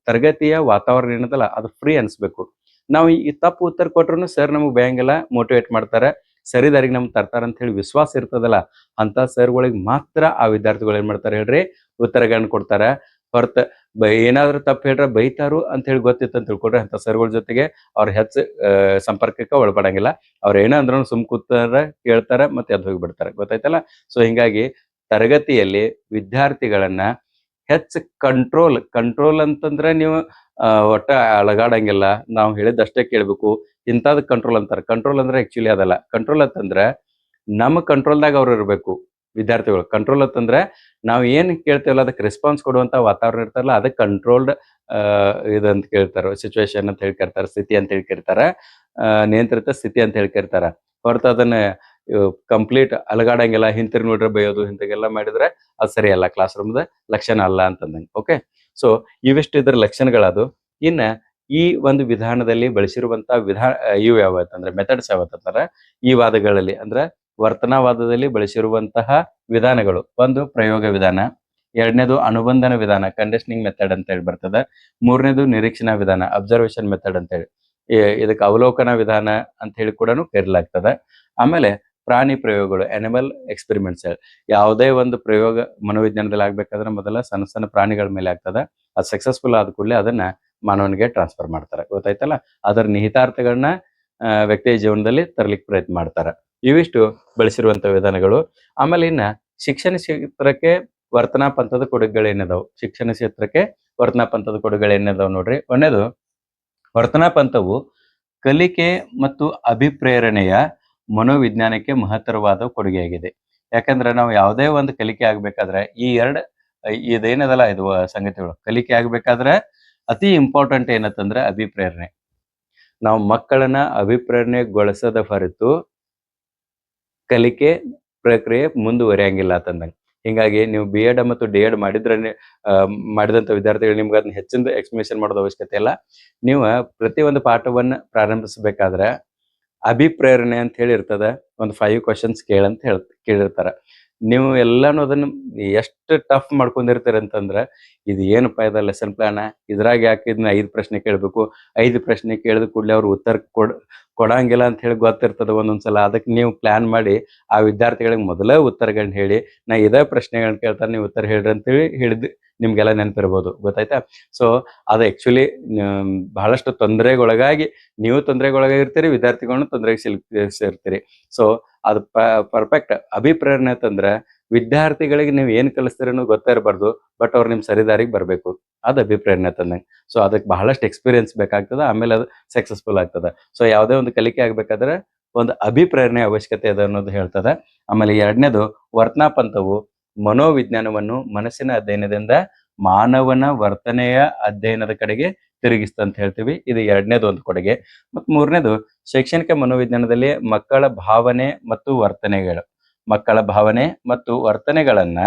ತರಗತಿಯ ವಾತಾವರಣ ಏನದಲ್ಲ ಅದು ಫ್ರೀ ಅನ್ಸ್ಬೇಕು. ನಾವು ಈ ತಪ್ಪು ಉತ್ತರ ಕೊಟ್ರು ಸರ್ ನಮಗೆ ಬೈಯಂಗಿಲ್ಲ, ಮೋಟಿವೇಟ್ ಮಾಡ್ತಾರೆ, ಸರಿ ದಾರಿಗೆ ನಮ್ಗೆ ತರ್ತಾರ ಅಂತ ಹೇಳಿ ವಿಶ್ವಾಸ ಇರ್ತದಲ್ಲ, ಅಂತ ಸರ್ಗಳಿಗೆ ಮಾತ್ರ ಆ ವಿದ್ಯಾರ್ಥಿಗಳು ಏನ್ ಮಾಡ್ತಾರೆ ಹೇಳ್ರಿ, ಉತ್ತರಗಳನ್ನ ಕೊಡ್ತಾರ. ಹೊರತ ಏನಾದ್ರೂ ತಪ್ಪು ಹೇಳ್ರ ಬೈತಾರು ಅಂತ ಹೇಳಿ ಗೊತ್ತಿತ್ತು ಅಂತ ತಿಳ್ಕೊಡ್ರಿ, ಅಂತ ಸರ್ಗಳ ಜೊತೆಗೆ ಅವ್ರ ಹೆಚ್ಚು ಸಂಪರ್ಕಕ್ಕೆ ಒಳಪಡಂಗಿಲ್ಲ. ಅವ್ರು ಏನಂದ್ರೂ ಸುಮ್ ಕೂತಾರ, ಕೇಳ್ತಾರ, ಮತ್ತೆ ಎದ್ದು ಹೋಗಿಬಿಡ್ತಾರೆ. ಗೊತ್ತಾಯ್ತಲ್ಲ. ಸೊ ಹಿಂಗಾಗಿ ತರಗತಿಯಲ್ಲಿ ವಿದ್ಯಾರ್ಥಿಗಳನ್ನ ಹೆಚ್ಚು ಕಂಟ್ರೋಲ್ ಅಂತಂದ್ರೆ ನೀವು ಒಟ್ಟ ಅಳಗಾಡಂಗಿಲ್ಲ, ನಾವು ಹೇಳಿದಷ್ಟೇ ಕೇಳ್ಬೇಕು, ಇಂಥದ್ ಕಂಟ್ರೋಲ್ ಅಂತಾರೆ. ಕಂಟ್ರೋಲ್ ಅಂದ್ರೆ ಆಕ್ಚುಲಿ ಅದಲ್ಲ. ಕಂಟ್ರೋಲ್ ಅಂತಂದ್ರೆ ನಮ್ಮ ಕಂಟ್ರೋಲ್ದಾಗ ಅವ್ರು ಇರಬೇಕು ವಿದ್ಯಾರ್ಥಿಗಳು. ಕಂಟ್ರೋಲ್ ಅಂತಂದ್ರೆ ನಾವು ಏನ್ ಕೇಳ್ತೇವಲ್ಲ ಅದಕ್ಕೆ ರೆಸ್ಪಾನ್ಸ್ ಕೊಡುವಂತ ವಾತಾವರಣ ಇರ್ತಾರಲ್ಲ, ಅದಕ್ಕೆ ಕಂಟ್ರೋಲ್ಡ್ ಇದಂತ ಕೇಳ್ತಾರ, ಸಿಚುವೇಶನ್ ಅಂತ ಹೇಳಿ ಕರ್ತಾರ, ಸ್ಥಿತಿ ಅಂತ ಹೇಳಿ ಕರಿತಾರ, ನಿಯಂತ್ರಿತ ಸ್ಥಿತಿ ಅಂತ ಹೇಳಿ ಕರಿತಾರ. ಹೊರತು ಅದನ್ನ ಕಂಪ್ಲೀಟ್ ಅಲಗಾಡಂಗಿಲ್ಲ, ಹಿಂತಿರ್ ನೋಡ್ರೆ ಬೈಯೋದು ಇಂಥಗೆಲ್ಲ ಮಾಡಿದ್ರೆ ಅದು ಸರಿಯಲ್ಲ, ಕ್ಲಾಸ್ ರೂಮ್ದ ಲಕ್ಷಣ ಅಲ್ಲ ಅಂತಂದಂಗೆ. ಓಕೆ, ಸೊ ಇವಿಷ್ಟು ಇದ್ರ ಲಕ್ಷಣಗಳದು. ಇನ್ನ ಈ ಒಂದು ವಿಧಾನದಲ್ಲಿ ಬಳಸಿರುವಂತಹ ಇವು ಯಾವತ್ತಂದ್ರೆ ಮೆಥಡ್ಸ್ ಯಾವತ್ತಂದ್ರೆ, ಈ ವಾದಗಳಲ್ಲಿ ಅಂದ್ರೆ ವರ್ತನಾವಾದದಲ್ಲಿ ಬಳಸಿರುವಂತಹ ವಿಧಾನಗಳು, ಒಂದು ಪ್ರಯೋಗ ವಿಧಾನ, ಎರಡನೇದು ಅನುಬಂಧನ ವಿಧಾನ ಕಂಡೀಷನಿಂಗ್ ಮೆಥಡ್ ಅಂತ ಹೇಳಿ ಬರ್ತದೆ, ಮೂರನೇದು ನಿರೀಕ್ಷಣಾ ವಿಧಾನ ಅಬ್ಸರ್ವೇಷನ್ ಮೆಥಡ್ ಅಂತ ಹೇಳಿ, ಇದಕ್ಕೆ ಅವಲೋಕನ ವಿಧಾನ ಅಂತ ಹೇಳಿ ಕೂಡ ಕರೆಯಲಾಗ್ತದೆ. ಆಮೇಲೆ ಪ್ರಾಣಿ ಪ್ರಯೋಗಗಳು, ಅನಿಮಲ್ ಎಕ್ಸ್ಪೆರಿಮೆಂಟ್ಸ್. ಯಾವುದೇ ಒಂದು ಪ್ರಯೋಗ ಮನೋವಿಜ್ಞಾನದಲ್ಲಿ ಆಗ್ಬೇಕಾದ್ರೆ ಮೊದಲ ಸಣ್ಣ ಸಣ್ಣ ಪ್ರಾಣಿಗಳ ಮೇಲೆ ಆಗ್ತದೆ. ಅದು ಸಕ್ಸಸ್ಫುಲ್ ಆದ ಕೂಡಲೇ ಅದನ್ನ ಮಾನವನಿಗೆ ಟ್ರಾನ್ಸ್ಫರ್ ಮಾಡ್ತಾರೆ. ಗೊತ್ತಾಯ್ತಲ್ಲ. ಅದರ ನಿಹಿತಾರ್ಥಗಳನ್ನ ವ್ಯಕ್ತಿಯ ಜೀವನದಲ್ಲಿ ತರಲಿಕ್ಕೆ ಪ್ರಯತ್ನ ಮಾಡ್ತಾರೆ. ಇವಿಷ್ಟು ಬಳಸಿರುವಂತ ವಿಧಾನಗಳು. ಆಮೇಲೆ ಇನ್ನ ಶಿಕ್ಷಣ ಕ್ಷೇತ್ರಕ್ಕೆ ವರ್ತನಾ ಪಂಥದ ಕೊಡುಗೆಗಳೇನಿದಾವು, ಶಿಕ್ಷಣ ಕ್ಷೇತ್ರಕ್ಕೆ ವರ್ತನಾ ಪಂಥದ ಕೊಡುಗೆಗಳೇನಿದಾವು ನೋಡ್ರಿ. ಒಂದೇದು, ವರ್ತನಾ ಪಂಥವು ಕಲಿಕೆ ಮತ್ತು ಅಭಿಪ್ರೇರಣೆಯ ಮನೋವಿಜ್ಞಾನಕ್ಕೆ ಮಹತ್ತರವಾದ ಕೊಡುಗೆಯಾಗಿದೆ. ಯಾಕಂದ್ರೆ ನಾವು ಯಾವುದೇ ಒಂದು ಕಲಿಕೆ ಆಗ್ಬೇಕಾದ್ರೆ ಇದೇನದಲ್ಲ, ಇದು ಸಂಗತಿಗಳು ಕಲಿಕೆ ಆಗ್ಬೇಕಾದ್ರೆ ಅತಿ ಇಂಪಾರ್ಟೆಂಟ್ ಏನತ್ತಂದ್ರೆ ಅಭಿಪ್ರೇರಣೆ. ನಾವು ಮಕ್ಕಳನ್ನ ಅಭಿಪ್ರೇರಣೆಗೊಳಿಸದ ಹೊರತು ಕಲಿಕೆ ಪ್ರಕ್ರಿಯೆ ಮುಂದುವರಿಯಂಗಿಲ್ಲ ಅಂತಂದಂಗೆ. ಹಿಂಗಾಗಿ ನೀವು B.Ed ಮತ್ತು D.Ed ಮಾಡಿದಂಥ ವಿದ್ಯಾರ್ಥಿಗಳು ನಿಮ್ಗೆ ಅದನ್ನ ಹೆಚ್ಚಿನ ಎಕ್ಸ್ಪ್ಲನೇಷನ್ ಮಾಡೋದು ಅವಶ್ಯಕತೆ ಇಲ್ಲ. ನೀವು ಪ್ರತಿಯೊಂದು ಪಾಠವನ್ನ ಪ್ರಾರಂಭಿಸಬೇಕಾದ್ರೆ ಅಭಿಪ್ರೇರಣೆ ಅಂತ ಹೇಳಿ ಇರ್ತದ, ಒಂದು 5 ಕ್ವಶನ್ಸ್ ಕೇಳಂತ ಕೇಳಿರ್ತಾರ. ನೀವು ಎಲ್ಲಾನು ಅದನ್ನ ಎಷ್ಟು ಟಫ್ ಮಾಡ್ಕೊಂಡಿರ್ತೀರ ಅಂತಂದ್ರೆ, ಇದು ಏನಪ್ಪಾ ಇದ ಲೆಸನ್ ಪ್ಲಾನ, ಇದ್ರಾಗ ಯಾಕೆ ಇದನ್ನ 5 ಪ್ರಶ್ನೆ ಕೇಳಬೇಕು, 5 ಪ್ರಶ್ನೆ ಕೇಳಿದ ಕೂಡಲೇ ಅವ್ರು ಉತ್ತರ ಕೊಡಂಗಿಲ್ಲ ಅಂತ ಹೇಳಿ ಗೊತ್ತಿರ್ತದ ಒಂದೊಂದ್ಸಲ. ಅದಕ್ಕೆ ನೀವು ಪ್ಲಾನ್ ಮಾಡಿ ಆ ವಿದ್ಯಾರ್ಥಿಗಳಿಗೆ ಮೊದಲೇ ಉತ್ತರಗಳನ್ನ ಹೇಳಿ, ನಾ ಇದೇ ಪ್ರಶ್ನೆಗಳನ್ನ ಕೇಳ್ತಾರೆ, ನೀವು ಉತ್ತರ ಹೇಳ್ರಿ ಅಂತೇಳಿ ಹೇಳಿದ್ದು ನಿಮ್ಗೆಲ್ಲ ನೆನಪಿರ್ಬೋದು. ಗೊತ್ತಾಯ್ತಾ. ಸೊ ಅದು ಆಕ್ಚುಲಿ ಬಹಳಷ್ಟು ತೊಂದರೆಗೊಳಗಾಗಿ ನೀವು ತೊಂದರೆಗೊಳಗಾಗಿರ್ತೀರಿ, ವಿದ್ಯಾರ್ಥಿಗಳನ್ನ ತೊಂದರೆಗೆ ಸೇರ್ತೀರಿ. ಸೊ ಅದು ಪರ್ಫೆಕ್ಟ್ ಅಭಿಪ್ರೇರಣೆ ಅಂತಂದ್ರೆ ವಿದ್ಯಾರ್ಥಿಗಳಿಗೆ ನೀವು ಏನ್ ಕಲಿಸ್ತೀರಿ ಅನ್ನೋದು ಗೊತ್ತೇ ಇರಬಾರ್ದು, ಬಟ್ ಅವ್ರು ನಿಮ್ ಸರಿದಾರಿಗೆ ಬರ್ಬೇಕು. ಅದು ಅಭಿಪ್ರೇರಣೆ ತಂದಂಗೆ. ಸೊ ಅದಕ್ಕೆ ಬಹಳಷ್ಟು ಎಕ್ಸ್ಪೀರಿಯನ್ಸ್ ಬೇಕಾಗ್ತದೆ, ಆಮೇಲೆ ಅದು ಸಕ್ಸಸ್ಫುಲ್ ಆಗ್ತದೆ. ಸೊ ಯಾವುದೇ ಒಂದು ಕಲಿಕೆ ಆಗ್ಬೇಕಾದ್ರೆ ಒಂದು ಅಭಿಪ್ರೇರಣೆ ಅವಶ್ಯಕತೆ ಇದೆ ಅನ್ನೋದು ಹೇಳ್ತದೆ. ಆಮೇಲೆ ಎರಡನೇದು, ವರ್ತನಾ ಪಂಥವು ಮನೋವಿಜ್ಞಾನವನ್ನು ಮನಸ್ಸಿನ ಅಧ್ಯಯನದಿಂದ ಮಾನವನ ವರ್ತನೆಯ ಅಧ್ಯಯನದ ಕಡೆಗೆ ತಿರುಗಿಸ್ತಂತ ಹೇಳ್ತೀವಿ. ಇದು ಎರಡನೇದು ಒಂದು ಕೊಡುಗೆ. ಮತ್ತು ಮೂರನೇದು, ಶೈಕ್ಷಣಿಕ ಮನೋವಿಜ್ಞಾನದಲ್ಲಿ ಮಕ್ಕಳ ಭಾವನೆ ಮತ್ತು ವರ್ತನೆಗಳನ್ನ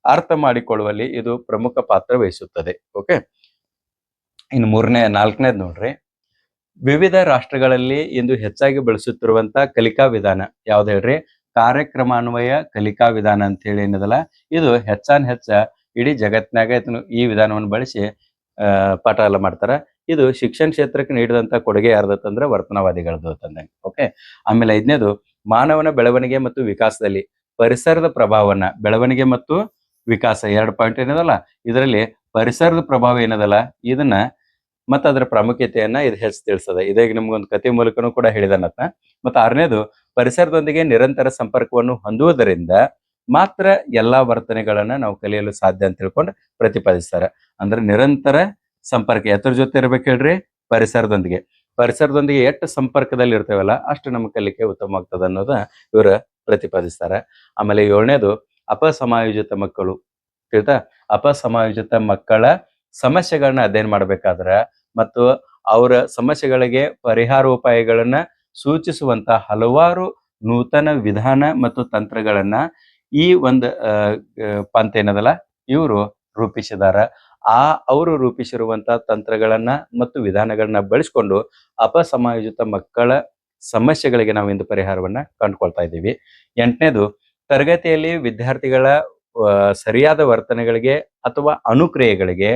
ಅರ್ಥ ಮಾಡಿಕೊಳ್ಳುವಲ್ಲಿ ಇದು ಪ್ರಮುಖ ಪಾತ್ರ ವಹಿಸುತ್ತದೆ. ಓಕೆ, ಇನ್ನು ನಾಲ್ಕನೇದು ನೋಡ್ರಿ, ವಿವಿಧ ರಾಷ್ಟ್ರಗಳಲ್ಲಿ ಇಂದು ಹೆಚ್ಚಾಗಿ ಬಳಸುತ್ತಿರುವಂತ ಕಲಿಕಾ ವಿಧಾನ ಯಾವ್ದು ಹೇಳ್ರಿ, ಕಾರ್ಯಕ್ರಮಾನ್ವಯ ಕಲಿಕಾ ವಿಧಾನ ಅಂತ ಹೇಳಿ ಏನದಲ್ಲ, ಇದು ಹೆಚ್ಚ ಇಡೀ ಜಗತ್ತಿನಾಗ ಈ ವಿಧಾನವನ್ನು ಬಳಸಿ ಪಾಠ ಎಲ್ಲ ಮಾಡ್ತಾರ. ಇದು ಶಿಕ್ಷಣ ಕ್ಷೇತ್ರಕ್ಕೆ ನೀಡಿದಂತ ಕೊಡುಗೆ ಯಾರ್ದತ್ತಂದ್ರೆ ವರ್ತನವಾದಿಗಳದ್ದು ಅಂತಂದಂಗೆ. ಓಕೆ. ಆಮೇಲೆ 5ನೇದು ಮಾನವನ ಬೆಳವಣಿಗೆ ಮತ್ತು ವಿಕಾಸದಲ್ಲಿ ಪರಿಸರದ ಪ್ರಭಾವವನ್ನ, ಬೆಳವಣಿಗೆ ಮತ್ತು ವಿಕಾಸ 2 ಪಾಯಿಂಟ್ ಏನದಲ್ಲ, ಇದರಲ್ಲಿ ಪರಿಸರದ ಪ್ರಭಾವ ಏನದಲ್ಲ ಇದನ್ನ ಮತ್ತು ಅದರ ಪ್ರಾಮುಖ್ಯತೆಯನ್ನ ಇದು ಹೆಚ್ಚು ತಿಳಿಸ್ತದೆ. ಇದಾಗ ನಿಮ್ಗೊಂದು ಕಥೆ ಮೂಲಕನೂ ಕೂಡ ಹೇಳಿದಾನತ್ತ. ಮತ್ತು 6ನೇದು ಪರಿಸರದೊಂದಿಗೆ ನಿರಂತರ ಸಂಪರ್ಕವನ್ನು ಹೊಂದುವುದರಿಂದ ಮಾತ್ರ ಎಲ್ಲಾ ವರ್ತನೆಗಳನ್ನ ನಾವು ಕಲಿಯಲು ಸಾಧ್ಯ ಅಂತ ತಿಳ್ಕೊಂಡು ಪ್ರತಿಪಾದಿಸ್ತಾರೆ. ಅಂದ್ರೆ ನಿರಂತರ ಸಂಪರ್ಕ ಎತ್ತರ ಜೊತೆ ಇರ್ಬೇಕು ಹೇಳ್ರಿ, ಪರಿಸರದೊಂದಿಗೆ. ಪರಿಸರದೊಂದಿಗೆ ಎಷ್ಟು ಸಂಪರ್ಕದಲ್ಲಿ ಇರ್ತೇವಲ್ಲ ಅಷ್ಟು ನಮ್ಮ ಕಲಿಕೆ ಉತ್ತಮವಾಗ್ತದೆ ಅನ್ನೋದ ಇವರು ಪ್ರತಿಪಾದಿಸ್ತಾರೆ. ಆಮೇಲೆ 7ನೇದು ಅಪಸಮಾಯೋಜಿತ ಮಕ್ಕಳು. ತಿಳಿತಾ? ಅಪಸಮಾಯೋಜಿತ ಮಕ್ಕಳ ಸಮಸ್ಯೆಗಳನ್ನ ಅಧ್ಯಯನ ಮಾಡ್ಬೇಕಾದ್ರ ಮತ್ತು ಅವರ ಸಮಸ್ಯೆಗಳಿಗೆ ಪರಿಹಾರೋಪಾಯಗಳನ್ನ ಸೂಚಿಸುವಂತ ಹಲವಾರು ನೂತನ ವಿಧಾನ ಮತ್ತು ತಂತ್ರಗಳನ್ನ ಈ ಒಂದು ಪಂಥ ಏನದಲ್ಲ ಇವರು ರೂಪಿಸಿದಾರ. ಅವರು ರೂಪಿಸಿರುವಂತ ತಂತ್ರಗಳನ್ನ ಮತ್ತು ವಿಧಾನಗಳನ್ನ ಬಳಸ್ಕೊಂಡು ಅಪಸಮಾಯೋಜಿತ ಮಕ್ಕಳ ಸಮಸ್ಯೆಗಳಿಗೆ ನಾವು ಇಂದು ಪರಿಹಾರವನ್ನ ಕಂಡುಕೊಳ್ತಾ ಇದ್ದೀವಿ. 8ನೇದು ತರಗತಿಯಲ್ಲಿ ವಿದ್ಯಾರ್ಥಿಗಳ ಸರಿಯಾದ ವರ್ತನೆಗಳಿಗೆ ಅಥವಾ ಅನುಕ್ರಿಯೆಗಳಿಗೆ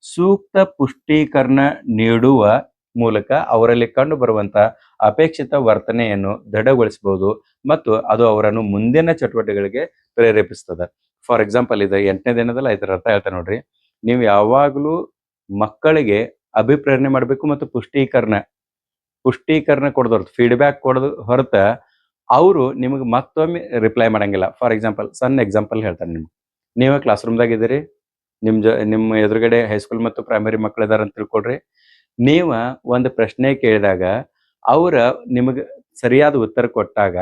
ಸೂಕ್ತ ಪುಷ್ಟೀಕರಣ ನೀಡುವ ಮೂಲಕ ಅವರಲ್ಲಿ ಕಂಡು ಬರುವಂತ ಅಪೇಕ್ಷಿತ ವರ್ತನೆಯನ್ನು ದೃಢಗೊಳಿಸಬಹುದು ಮತ್ತು ಅದು ಅವರನ್ನು ಮುಂದಿನ ಚಟುವಟಿಕೆಗಳಿಗೆ ಪ್ರೇರೇಪಿಸ್ತದೆ. ಫಾರ್ ಎಕ್ಸಾಂಪಲ್, ಇದು 8ನೇದೇನದಲ್ಲ ಇದರ ಅರ್ಥ ಹೇಳ್ತಾ ನೋಡ್ರಿ. ನೀವು ಯಾವಾಗಲೂ ಮಕ್ಕಳಿಗೆ ಅಭಿಪ್ರೇರಣೆ ಮಾಡಬೇಕು ಮತ್ತು ಪುಷ್ಟೀಕರಣ ಕೊಡೋದು, ಫೀಡ್ಬ್ಯಾಕ್ ಕೊಡೋದು ಹೊರತ ಅವರು ನಿಮಗೆ ಮತ್ತೊಮ್ಮೆ ರಿಪ್ಲೈ ಮಾಡಂಗಿಲ್ಲ. ಫಾರ್ ಎಕ್ಸಾಂಪಲ್, ಸಣ್ಣ ಎಕ್ಸಾಂಪಲ್ ಹೇಳ್ತಾನೆ ನಿಮ್ಗೆ. ನೀವೇ ಕ್ಲಾಸ್ ರೂಮ್ದಾಗ ಇದ್ದೀರಿ, ನಿಮ್ಮ ಎದುರುಗಡೆ ಹೈಸ್ಕೂಲ್ ಮತ್ತು ಪ್ರೈಮರಿ ಮಕ್ಕಳು ಇದಾರೆ ಅಂತ ತಿಳ್ಕೊಳ್ರಿ. ನೀವ ಒಂದು ಪ್ರಶ್ನೆ ಕೇಳಿದಾಗ ಅವ್ರ ನಿಮಗೆ ಸರಿಯಾದ ಉತ್ತರ ಕೊಟ್ಟಾಗ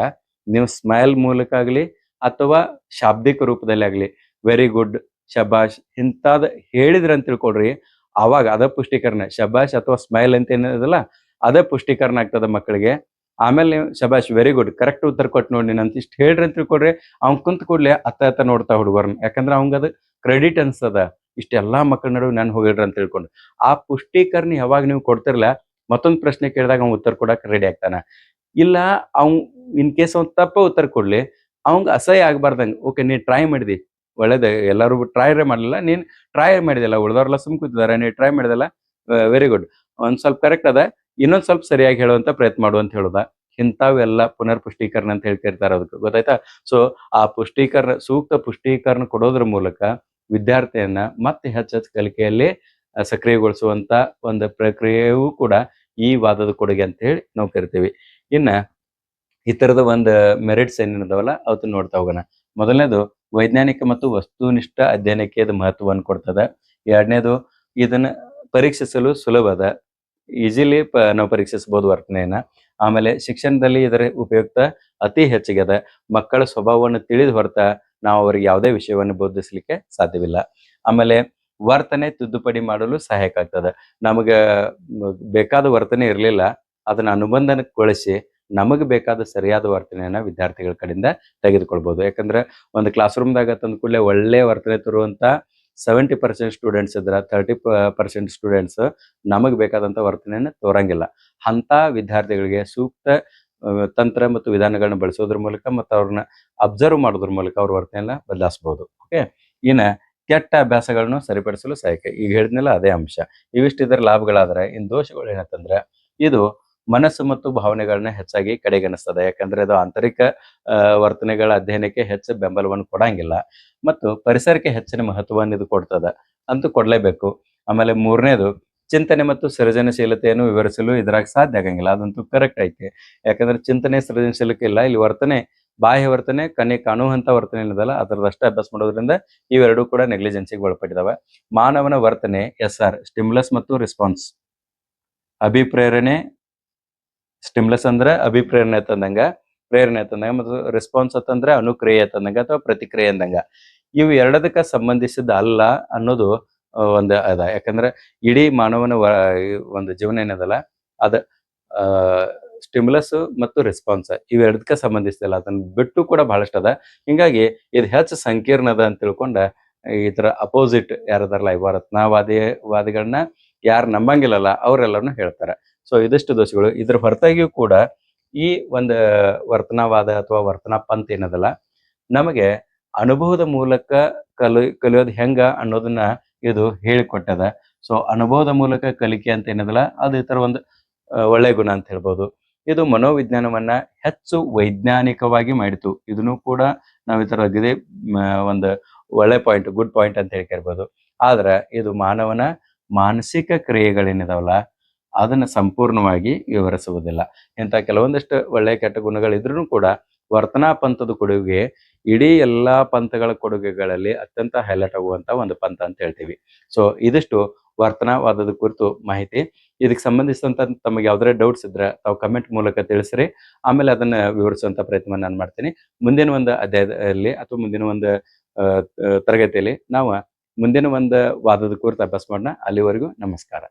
ನೀವು ಸ್ಮೈಲ್ ಮೂಲಕ ಆಗಲಿ ಅಥವಾ ಶಾಬ್ದಿಕ ರೂಪದಲ್ಲಿ ಆಗಲಿ ವೆರಿ ಗುಡ್, ಶಬಾಷ್ ಇಂಥದ್ದು ಹೇಳಿದ್ರಿ ಅಂತ ತಿಳ್ಕೊಳ್ರಿ. ಅವಾಗ ಅದ ಪುಷ್ಟೀಕರಣ, ಶಬಾಷ್ ಅಥವಾ ಸ್ಮೈಲ್ ಅಂತ ಏನಿದಲ್ಲ ಅದೇ ಪುಷ್ಟೀಕರಣ ಆಗ್ತದೆ ಮಕ್ಕಳಿಗೆ. ಆಮೇಲೆ ನೀವು ಶಬಾಷ್ ವೆರಿ ಗುಡ್ ಕರೆಕ್ಟ್ ಉತ್ತರ ಕೊಟ್ಟು ನೋಡಿ ಅಂತ ಇಷ್ಟು ಹೇಳ್ರಿ ಅಂತ ತಿಳ್ಕೊಳ್ರಿ. ಅವ್ನ್ ಕುಂತ ಕೂಡ್ಲೆ ಅತ್ತ ನೋಡ್ತಾ ಹುಡುಗರ್ನ, ಯಾಕಂದ್ರೆ ಅವಂಗ ಅದು ಕ್ರೆಡಿಟ್ ಅನ್ಸದ. ಇಷ್ಟೆಲ್ಲಾ ಮಕ್ಕಳ ನಡುವೆ ನಾನು ಹೋಗಿಡ್ರಿ ಅಂತ ತಿಳ್ಕೊಂಡು ಆ ಪುಷ್ಟೀಕರಣ ಯಾವಾಗ ನೀವು ಕೊಡ್ತಿರಲ್ಲ, ಮತ್ತೊಂದು ಪ್ರಶ್ನೆ ಕೇಳಿದಾಗ ಅವ್ನು ಉತ್ತರ ಕೊಡಕ್ ರೆಡಿ ಆಗ್ತಾನ. ಇಲ್ಲ ಅವ್ನು ಇನ್ ಕೇಸ್ ಅವ್ನು ತಪ್ಪ ಉತ್ತರ ಕೊಡ್ಲಿ, ಅವಂಗ ಅಸಹ್ಯ ಆಗ್ಬಾರ್ದಂಗ. ಓಕೆ, ನೀ ಟ್ರೈ ಮಾಡಿದಿ, ಒಳ್ಳೇದ, ಎಲ್ಲರೂ ಟ್ರೈ ಮಾಡಲಿಲ್ಲ, ನೀನ್ ಟ್ರೈ ಮಾಡಿದಲ್ಲ, ಉಳ್ದವ್ರೆಲ್ಲ ಸುಮ್ ಕೂತಿದಾರೆ, ನೀ ಟ್ರೈ ಮಾಡಿದಲ್ಲ, ವೆರಿ ಗುಡ್, ಒಂದ್ ಸ್ವಲ್ಪ ಕರೆಕ್ಟ್ ಅದ, ಇನ್ನೊಂದ್ ಸ್ವಲ್ಪ ಸರಿಯಾಗಿ ಹೇಳುವಂತ ಪ್ರಯತ್ನ ಮಾಡು ಅಂತ ಹೇಳುದ. ಇಂಥವೆಲ್ಲ ಪುನರ್ ಪುಷ್ಟೀಕರಣ ಅಂತ ಹೇಳ್ತಿರ್ತಾರೆ. ಅದಕ್ಕೆ ಗೊತ್ತಾಯ್ತಾ? ಸೊ ಆ ಸೂಕ್ತ ಪುಷ್ಟೀಕರಣ ಕೊಡೋದ್ರ ಮೂಲಕ ವಿದ್ಯಾರ್ಥಿಯನ್ನ ಮತ್ತೆ ಹೆಚ್ಚು ಕಲಿಕೆಯಲ್ಲಿ ಸಕ್ರಿಯಗೊಳಿಸುವಂತ ಒಂದು ಪ್ರಕ್ರಿಯೆಯೂ ಕೂಡ ಈ ವಾದದ ಕೊಡುಗೆ ಅಂತ ಹೇಳಿ ನಾವು ಕರಿತೀವಿ. ಇನ್ನ ಈ ತರದ ಒಂದು ಮೆರಿಟ್ಸ್ ಏನಿದಾವಲ್ಲ ಅವತ್ತು ನೋಡ್ತಾ ಹೋಗೋಣ. ಮೊದಲನೇದು ವೈಜ್ಞಾನಿಕ ಮತ್ತು ವಸ್ತುನಿಷ್ಠ ಅಧ್ಯಯನಕ್ಕೆ ಇದು ಮಹತ್ವವನ್ನು ಕೊಡ್ತದೆ. 2ನೇದು ಇದನ್ನ ಪರೀಕ್ಷಿಸಲು ಸುಲಭದ, ಈಸಿಲಿ ನಾವು ಪರೀಕ್ಷಿಸಬಹುದು ವರ್ತನೆಯನ್ನ. ಆಮೇಲೆ ಶಿಕ್ಷಣದಲ್ಲಿ ಇದರ ಉಪಯುಕ್ತ ಅತಿ ಹೆಚ್ಚಿಗೆ ಮಕ್ಕಳ ಸ್ವಭಾವವನ್ನು ತಿಳಿದು ಹೊರತ ನಾವು ಅವರಿಗೆ ಯಾವುದೇ ವಿಷಯವನ್ನು ಬೋಧಿಸಲಿಕ್ಕೆ ಸಾಧ್ಯವಿಲ್ಲ. ಆಮೇಲೆ ವರ್ತನೆ ತಿದ್ದುಪಡಿ ಮಾಡಲು ಸಹಾಯಕ ಆಗ್ತದೆ. ನಮಗೆ ಬೇಕಾದ ವರ್ತನೆ ಇರಲಿಲ್ಲ, ಅದನ್ನ ಅನುಬಂಧನಗೊಳಿಸಿ ನಮಗೆ ಬೇಕಾದ ಸರಿಯಾದ ವರ್ತನೆಯನ್ನ ವಿದ್ಯಾರ್ಥಿಗಳ ಕಡೆಯಿಂದ ತೆಗೆದುಕೊಳ್ಬಹುದು. ಯಾಕಂದ್ರೆ ಒಂದು ಕ್ಲಾಸ್ ರೂಮ್ದಾಗ ತಂದ ಕೂಡಲೇ ಒಳ್ಳೆ ವರ್ತನೆ ತರುವಂತ 70% ಸ್ಟೂಡೆಂಟ್ಸ್ ಇದ್ರ 30% ಸ್ಟೂಡೆಂಟ್ಸ್ ನಮಗೆ ಬೇಕಾದಂತ ವರ್ತನೆಯನ್ನು ತೋರಂಗಿಲ್ಲ. ಅಂತ ವಿದ್ಯಾರ್ಥಿಗಳಿಗೆ ಸೂಕ್ತ ತಂತ್ರ ಮತ್ತು ವಿಧಾನಗಳನ್ನ ಬಳಸೋದ್ರ ಮೂಲಕ ಮತ್ತು ಅವ್ರನ್ನ ಅಬ್ಸರ್ವ್ ಮಾಡೋದ್ರ ಮೂಲಕ ಅವ್ರ ವರ್ತನೆಯನ್ನ ಬದಲಾಯಿಸಬಹುದು. ಓಕೆ. ಇನ್ನ ಕೆಟ್ಟ ಅಭ್ಯಾಸಗಳನ್ನು ಸರಿಪಡಿಸಲು ಸಹಾಯಕ. ಈಗ ಹೇಳಿದ್ನಲ್ಲ ಅದೇ ಅಂಶ. ಇವಿಷ್ಟು ಇದರ ಲಾಭಗಳಾದ್ರೆ ಇನ್ ದೋಷಗಳು ಏನಂತಂದ್ರೆ ಇದು ಮನಸ್ಸು ಮತ್ತು ಭಾವನೆಗಳನ್ನ ಹೆಚ್ಚಾಗಿ ಕಡೆಗಣಿಸ್ತದೆ. ಯಾಕಂದ್ರೆ ಅದು ಆಂತರಿಕ ವರ್ತನೆಗಳ ಅಧ್ಯಯನಕ್ಕೆ ಹೆಚ್ಚು ಬೆಂಬಲವನ್ನು ಕೊಡಂಗಿಲ್ಲ ಮತ್ತು ಪರಿಸರಕ್ಕೆ ಹೆಚ್ಚಿನ ಮಹತ್ವವನ್ನು ಇದು ಕೊಡ್ತದೆ ಅಂತೂ ಕೊಡ್ಲೇಬೇಕು. ಆಮೇಲೆ 3ನೇದು ಚಿಂತನೆ ಮತ್ತು ಸೃಜನಶೀಲತೆಯನ್ನು ವಿವರಿಸಲು ಇದ್ರಾಗ ಸಾಧ್ಯ ಆಗಂಗಿಲ್ಲ. ಅದಂತೂ ಕರೆಕ್ಟ್ ಐತಿ. ಯಾಕಂದ್ರೆ ಚಿಂತನೆ ಸೃಜನಶೀಲತೆ ಇಲ್ಲ, ಇಲ್ಲಿ ವರ್ತನೆ ಬಾಹ್ಯ ವರ್ತನೆ ಕಣ್ಣಿಗೆ ಕಾಣುವಂತ ವರ್ತನೆ ಏನದಲ್ಲ ಅದರದಷ್ಟೇ ಅಭ್ಯಾಸ ಮಾಡೋದ್ರಿಂದ ಇವೆರಡೂ ಕೂಡ ನೆಗ್ಲಿಜೆನ್ಸಿಗೆ ಒಳಪಟ್ಟಿದಾವೆ. ಮಾನವನ ವರ್ತನೆ SR ಸ್ಟಿಮ್ಯುಲಸ್ ಮತ್ತು ರೆಸ್ಪಾನ್ಸ್. ಅಭಿಪ್ರೇರಣೆ, ಸ್ಟಿಮ್ಯುಲಸ್ ಅಂದ್ರೆ ಅಭಿಪ್ರೇರಣೆ ತಂದಂಗ, ಪ್ರೇರಣೆ ತಂದಂಗ, ಮತ್ತು ರೆಸ್ಪಾನ್ಸ್ ಅಂತಂದ್ರೆ ಅನುಕ್ರಿಯೆ ತಂದಂಗ ಅಥವಾ ಪ್ರತಿಕ್ರಿಯೆ ಅಂದಂಗ. ಇವು ಎರಡದಕ್ಕ ಸಂಬಂಧಿಸಿದ ಅಲ್ಲ ಅನ್ನೋದು ಒಂದು ಅದ. ಯಾಕಂದ್ರೆ ಇಡೀ ಮಾನವನ ಒಂದು ಜೀವನ ಏನದಲ್ಲ ಅದ ಸ್ಟಿಮ್ಯುಲಸ್ ಮತ್ತು ರೆಸ್ಪಾನ್ಸ್ ಇವೆರಡಕ್ಕ ಸಂಬಂಧಿಸಿದಲ್ಲ, ಅದನ್ನ ಬಿಟ್ಟು ಕೂಡ ಬಹಳಷ್ಟು ಅದ. ಹಿಂಗಾಗಿ ಹೆಚ್ಚು ಸಂಕೀರ್ಣ ಅದ ಅಂತ ತಿಳ್ಕೊಂಡ ಇದರ ಅಪೋಸಿಟ್ ಯಾರದಾರಲ್ಲ ಇವ ರತ್ನವಾದಿಗಳನ್ನ ಯಾರು ನಂಬಂಗಿಲ್ಲಲ್ಲ ಅವರೆಲ್ಲರನ್ನು ಹೇಳ್ತಾರೆ. ಸೊ ಇದಿಷ್ಟು ದೋಷಗಳು. ಇದ್ರ ಹೊರತಾಗಿಯೂ ಕೂಡ ಈ ಒಂದು ವರ್ತನವಾದ ಅಥವಾ ವರ್ತನಾ ಪಂಥ ಏನದಲ್ಲ ನಮಗೆ ಅನುಭವದ ಮೂಲಕ ಕಲಿಯೋದು ಹೆಂಗ ಅನ್ನೋದನ್ನ ಇದು ಹೇಳಿಕೊಟ್ಟದ. ಸೊ ಅನುಭವದ ಮೂಲಕ ಕಲಿಕೆ ಅಂತ ಏನದಲ್ಲ ಅದು ಈ ತರ ಒಂದು ಒಳ್ಳೆ ಗುಣ ಅಂತ ಹೇಳ್ಬೋದು. ಇದು ಮನೋವಿಜ್ಞಾನವನ್ನ ಹೆಚ್ಚು ವೈಜ್ಞಾನಿಕವಾಗಿ ಮಾಡಿತು. ಇದನ್ನು ಕೂಡ ನಾವು ಈ ತರ ಅಗದಿ ಒಂದು ಒಳ್ಳೆ ಪಾಯಿಂಟ್, ಗುಡ್ ಪಾಯಿಂಟ್ ಅಂತ ಹೇಳ್ತಿರ್ಬೋದು. ಆದ್ರೆ ಇದು ಮಾನವನ ಮಾನಸಿಕ ಕ್ರಿಯೆಗಳೇನಿದಾವಲ್ಲ ಅದನ್ನ ಸಂಪೂರ್ಣವಾಗಿ ವಿವರಿಸುವುದಿಲ್ಲ. ಇಂಥ ಕೆಲವೊಂದಿಷ್ಟು ಒಳ್ಳೆ ಕೆಟ್ಟ ಗುಣಗಳಿದ್ರೂ ಕೂಡ ವರ್ತನಾ ಪಂಥದ ಕೊಡುಗೆ ಇಡೀ ಎಲ್ಲಾ ಪಂಥಗಳ ಕೊಡುಗೆಗಳಲ್ಲಿ ಅತ್ಯಂತ ಹೈಲೈಟ್ ಆಗುವಂತ ಒಂದು ಪಂಥ ಅಂತ ಹೇಳ್ತೀವಿ. ಸೊ ಇದಿಷ್ಟು ವರ್ತನಾವಾದದ ಕುರಿತು ಮಾಹಿತಿ. ಇದಕ್ಕೆ ಸಂಬಂಧಿಸಿದಂತ ತಮಗೆ ಯಾವ್ದಾರ ಡೌಟ್ಸ್ ಇದ್ರೆ ತಾವು ಕಮೆಂಟ್ ಮೂಲಕ ತಿಳಿಸ್ರಿ. ಆಮೇಲೆ ಅದನ್ನ ವಿವರಿಸುವಂತ ಪ್ರಯತ್ನ ನಾನು ಮಾಡ್ತೀನಿ. ಮುಂದಿನ ಒಂದು ಅಧ್ಯಾಯದಲ್ಲಿ ಅಥವಾ ಮುಂದಿನ ಒಂದು ತರಗತಿಯಲ್ಲಿ ನಾವು ಮುಂದಿನ ಒಂದು ವಾದದ ಕುರಿತು ಅಭ್ಯಾಸ ಮಾಡೋಣ. ಅಲ್ಲಿವರೆಗೂ ನಮಸ್ಕಾರ.